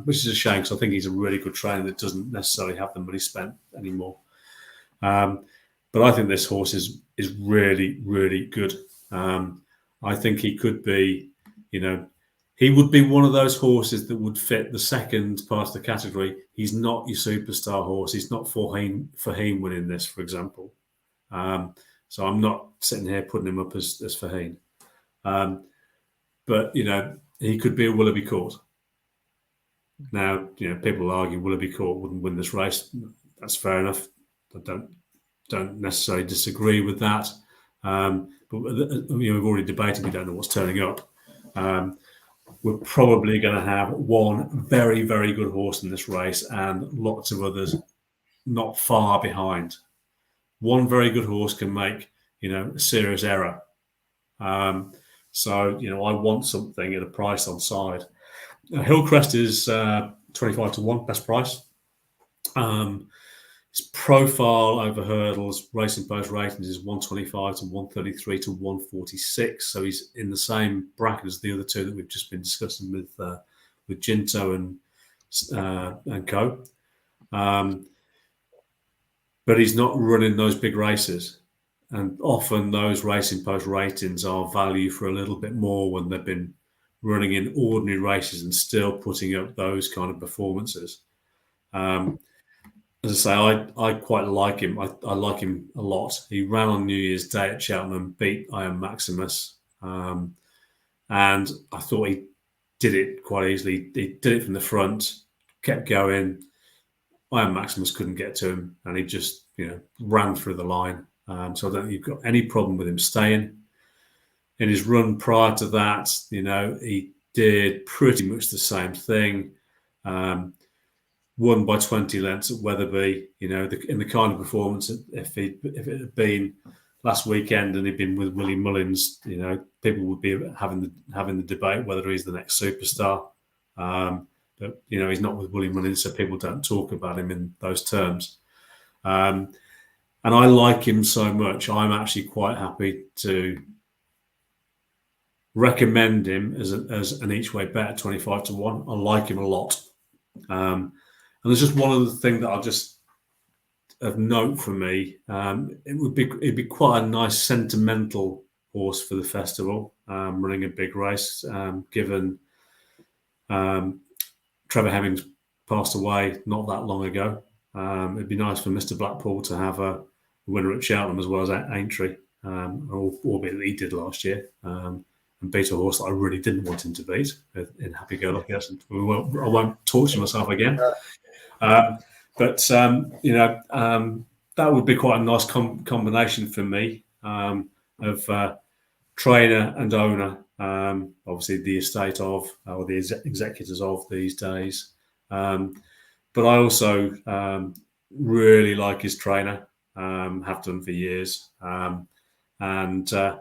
which is a shame because I think he's a really good trainer that doesn't necessarily have the money spent anymore. But I think this horse is really, really good. I think he could be, he would be one of those horses that would fit the second part of the category. He's not your superstar horse. He's not Faheen winning this, for example. So I'm not sitting here putting him up as Faheen. But, he could be a Willoughby Court. Now, people argue Willoughby Court wouldn't win this race. That's fair enough. I don't necessarily disagree with that. But we've already debated. We don't know what's turning up. We're probably going to have one very, very good horse in this race and lots of others not far behind. One very good horse can make, a serious error. So, I want something at a price on side. Hillcrest is 25 to 1, best price. His profile over hurdles, racing post ratings is 125 to 133 to 146. So he's in the same bracket as the other two that we've just been discussing with Ginto and co. But he's not running those big races. And often those racing post ratings are value for a little bit more when they've been running in ordinary races and still putting up those kind of performances. As I say, I quite like him. I like him a lot. He ran on New Year's Day at Cheltenham, beat I Am Maximus. And I thought he did it quite easily. He did it from the front, kept going. I Am Maximus couldn't get to him, and he just, ran through the line. So I don't think you've got any problem with him staying. In his run prior to that, he did pretty much the same thing. Won by 20 lengths at Wetherby, in the kind of performance, if it had been last weekend and he'd been with Willie Mullins, people would be having the debate whether he's the next superstar. But, he's not with Willie Mullins, so people don't talk about him in those terms. And I like him so much, I'm actually quite happy to recommend him as an each way bet at 25 to 1. I like him a lot. And there's just one other thing that I'll just of note for me. It'd be quite a nice sentimental horse for the festival, running a big race, given Trevor Hemmings passed away not that long ago. It'd be nice for Mr. Blackpool to have a winner at Cheltenham as well as at Aintree, albeit that he did last year, and beat a horse that I really didn't want him to beat in Happy Go Lucky. I won't torture myself again. But that would be quite a nice combination for me of trainer and owner. Obviously, the estate of or the executors of these days. But I also really like his trainer. Have done for years. And as I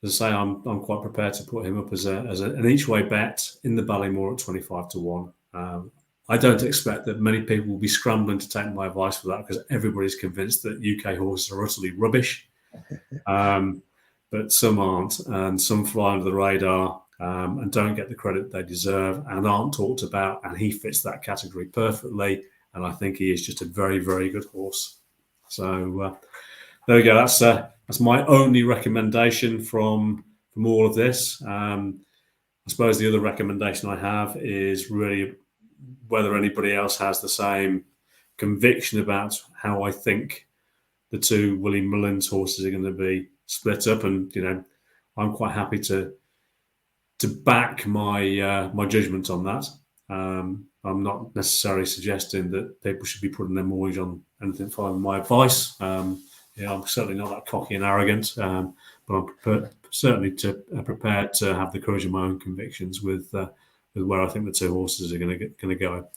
say, I'm quite prepared to put him up as an each way bet in the Ballymore at 25 to 1. I don't expect that many people will be scrambling to take my advice for that because everybody's convinced that UK horses are utterly rubbish. But some aren't, and some fly under the radar and don't get the credit they deserve and aren't talked about. And he fits that category perfectly. And I think he is just a very, very good horse. So there we go. That's my only recommendation from all of this. I suppose the other recommendation I have is really whether anybody else has the same conviction about how I think the two Willie Mullins horses are going to be split up. And, I'm quite happy to back my my judgment on that. I'm not necessarily suggesting that people should be putting their mortgage on anything following my advice. I'm certainly not that cocky and arrogant, but I'm certainly prepared to have the courage of my own convictions with where I think the two horses are going to go.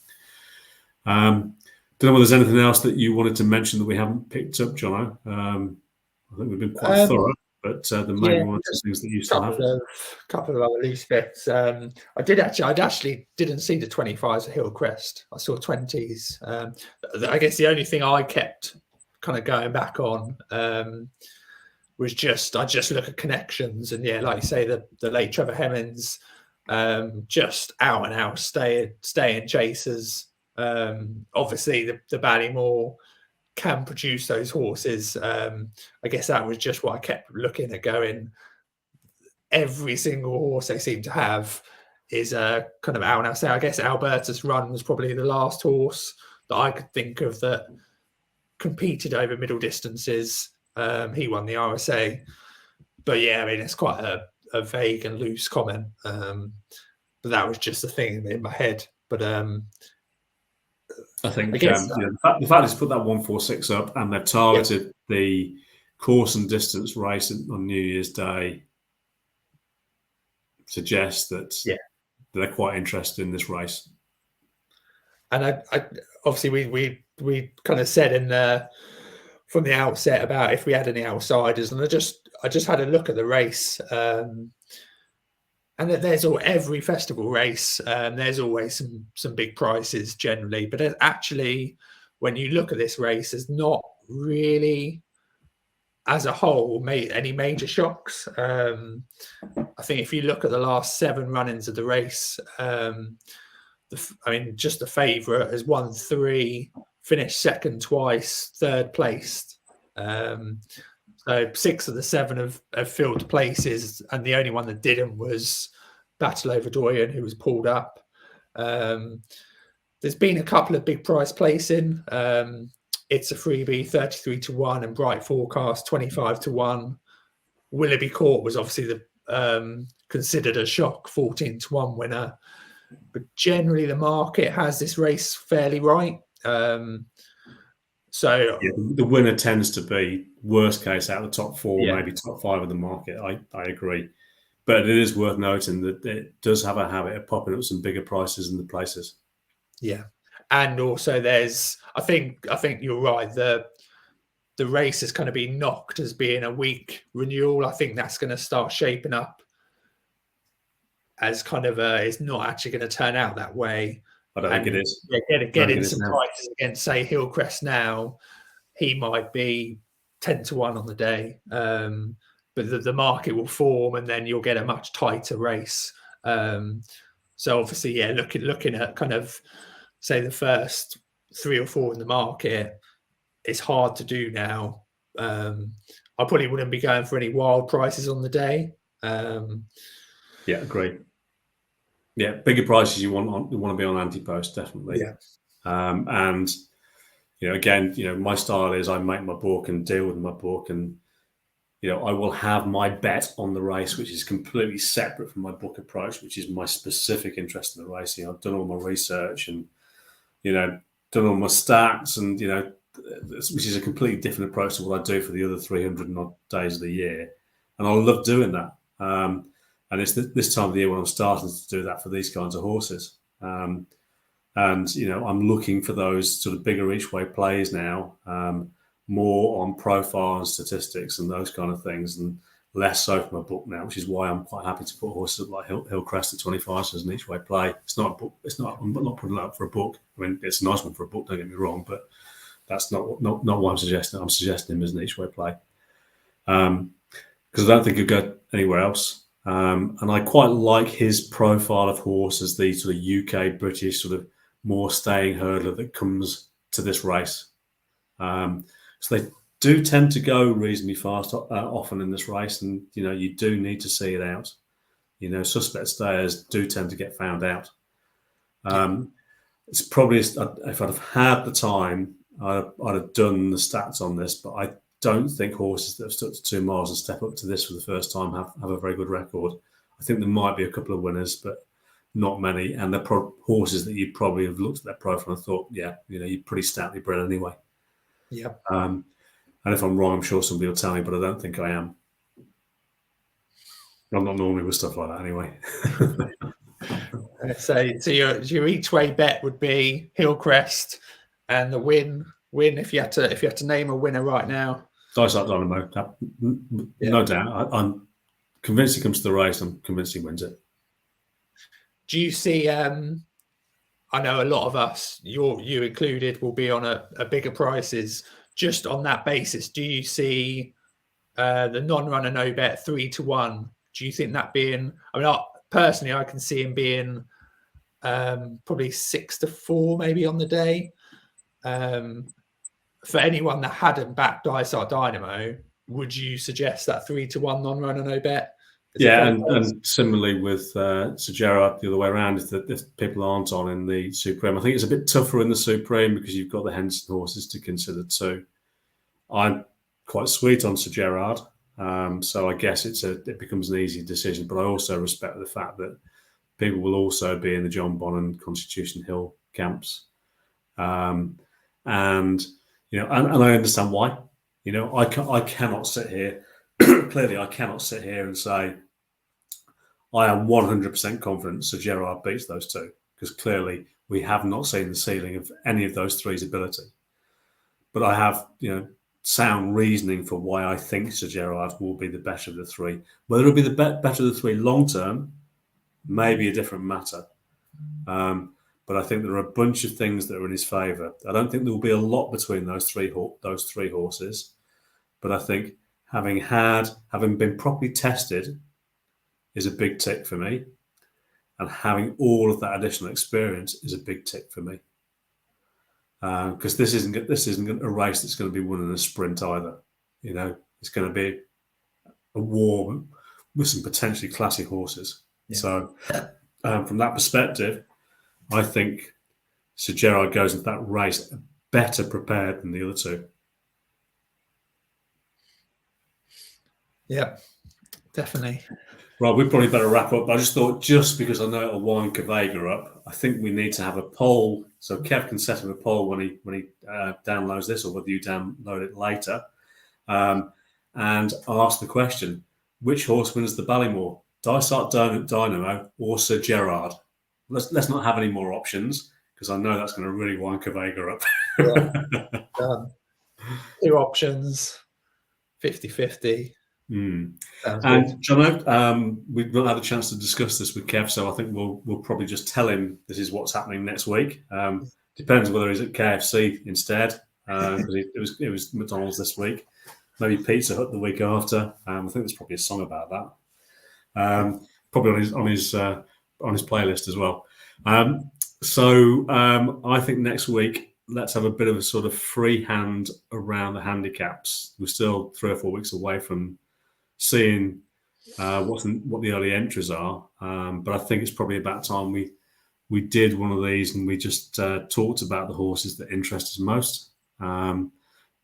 Don't know whether there's anything else that you wanted to mention that we haven't picked up, Jono. I think we've been quite thorough, but there may be one or two things that you still have. Couple of other loose bits. I actually didn't see the 25s at Hillcrest. I saw 20s. I guess the only thing I kept kind of going back on was I just look at connections, and like you say, the late Trevor Hemmings, just out and out staying chasers. Obviously the Ballymore can produce those horses. I guess that was just what I kept looking at, going, every single horse they seem to have is a kind of out and out. So I guess Albertus Run was probably the last horse that I could think of that competed over middle distances. He won the RSA, but it's quite a vague and loose comment. But that was just the thing in my head. But I think the fact is put that 146 up, and they've targeted the course and distance race on New Year's Day suggests that they're quite interested in this race. And I obviously we kind of said from the outset about if we had any outsiders, and I just had a look at the race, and there's every festival race, there's always some big prices generally, but actually when you look at this race, there's not really as a whole any major shocks. I think if you look at the last 7 run-ins of the race, just the favourite has won 3, finished second twice, third placed. So 6 of the 7 have filled places, and the only one that didn't was Battle Over Doyen, who was pulled up. There's been a couple of big price placing. It's a Freebie 33 to 1 and Bright Forecast 25 to 1. Willoughby Court was obviously the considered a shock 14 to 1 winner, but generally the market has this race fairly right. So the winner tends to be worst case out of the top 4, maybe top 5 of the market. I agree, but it is worth noting that it does have a habit of popping up some bigger prices in the places. Yeah, and also I think you're right. The race is going to be knocked as being a weak renewal. I think that's going to start shaping up as kind of it's not actually going to turn out that way. I don't think it is. Getting some prices against, say, Hillcrest now, he might be 10 to 1 on the day. But the market will form, and then you'll get a much tighter race. So obviously, looking at kind of, say, the first 3 or 4 in the market, it's hard to do now. I probably wouldn't be going for any wild prices on the day. Agree. Yeah, bigger prices you want to be on anti-post, definitely. Yeah. And again, my style is I make my book and deal with my book, and I will have my bet on the race, which is completely separate from my book approach, which is my specific interest in the racing. I've done all my research and done all my stats, and which is a completely different approach to what I do for the other 300 and odd days of the year, and I love doing that. And it's this time of the year when I'm starting to do that for these kinds of horses. And, I'm looking for those sort of bigger each way plays now, more on profile and statistics and those kind of things, and less so from a book now, which is why I'm quite happy to put horses like Hillcrest at 25 as an each way play. It's not a book. I'm not putting it up for a book. I mean, it's a nice one for a book, don't get me wrong, but that's not what I'm suggesting. I'm suggesting him as an each way play. Because I don't think he'll go anywhere else. And I quite like his profile of horse as the sort of UK British sort of more staying hurdler that comes to this race. So they do tend to go reasonably fast often in this race, and you do need to see it out. suspect stayers do tend to get found out. It's probably, if I'd have had the time, I'd have done the stats on this, but I don't think horses that have stuck to 2 miles and step up to this for the first time have a very good record. I think there might be a couple of winners, but not many. And they're horses that you probably have looked at their profile and thought, yeah, you're pretty stoutly bred anyway. Yeah. And if I'm wrong, I'm sure somebody will tell me, but I don't think I am. I'm not normally with stuff like that anyway. So your each way bet would be Hillcrest, and the win if you had to name a winner right now. Dysart Dynamo, no doubt. I'm convinced he comes to the race. I'm convinced he wins it. Do you see? I know a lot of us, you included, will be on a bigger prices just on that basis. Do you see the non-runner no bet 3-1? Do you think that being? I mean, personally, I can see him being probably 6-4 maybe on the day. For anyone that hadn't backed Dysart Dynamo, would you suggest that 3-1 non-runner no bet? And similarly with Sir Gerard, the other way around, if people aren't on in the Supreme, I think it's a bit tougher in the Supreme because you've got the Henderson horses to consider too. I'm quite sweet on Sir Gerard, so I guess it becomes an easy decision. But I also respect the fact that people will also be in the John Bonn and Constitution Hill camps, and I understand why. I cannot sit here. Clearly, I cannot sit here and say I am 100% confident Sir Gerard beats those two, because clearly we have not seen the ceiling of any of those three's ability. But I have, sound reasoning for why I think Sir Gerard will be the better of the three. Whether it'll be the better of the three long term may be a different matter. But I think there are a bunch of things that are in his favour. I don't think there will be a lot between those three horses, but I think having been properly tested is a big tick for me, and having all of that additional experience is a big tick for me. Because this isn't a race that's going to be won in a sprint either. It's going to be a war with some potentially classy horses. Yeah. So from that perspective, I think Sir Gerard goes into that race better prepared than the other two. Yeah, definitely. Right, we probably better wrap up. I just thought, just because I know it'll wind Kavega up, I think we need to have a poll. So Kev can set him a poll when he downloads this, or whether you download it later, and I'll ask the question: which horse wins the Ballymore? Dysart Dynamo or Sir Gerard? Let's not have any more options, because I know that's going to really wind Kavega up. Yeah. Done. 2 options, 50-50. And Jono, we've not had a chance to discuss this with Kev, so I think we'll probably just tell him this is what's happening next week. Depends whether he's at KFC instead, because it was McDonald's this week. Maybe Pizza Hut the week after. I think there's probably a song about that. Probably on his playlist as well. So I think next week let's have a bit of a sort of free hand around the handicaps. We're still 3 or 4 weeks away from seeing what the early entries are, but I think it's probably about time we did one of these and we just talked about the horses that interest us most.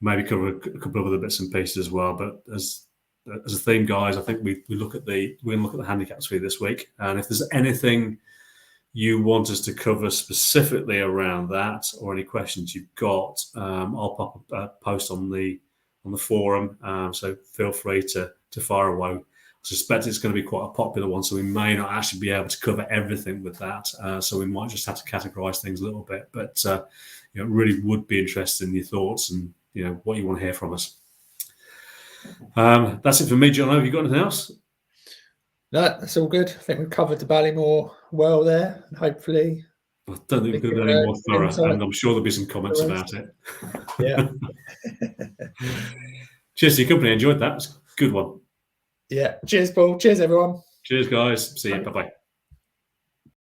Maybe cover a couple of other bits and pieces as well. But as a theme, guys, I think we're going to look at the handicaps for you this week, and if there's anything you want us to cover specifically around that, or any questions you've got, I'll pop a post on the forum, so feel free to fire away. I suspect it's going to be quite a popular one, so we may not actually be able to cover everything with that. So we might just have to categorise things a little bit. But really would be interested in your thoughts and what you want to hear from us. That's it for me, Jono. Have you got anything else? No, that's all good. I think we've covered the Ballymore well there, and hopefully. I don't think we could have been any more thorough, and I'm sure there'll be some comments about it. Yeah. Cheers to your company. I enjoyed that. It's a good one. Yeah. Cheers, Paul. Cheers, everyone. Cheers, guys. See you. Bye-bye.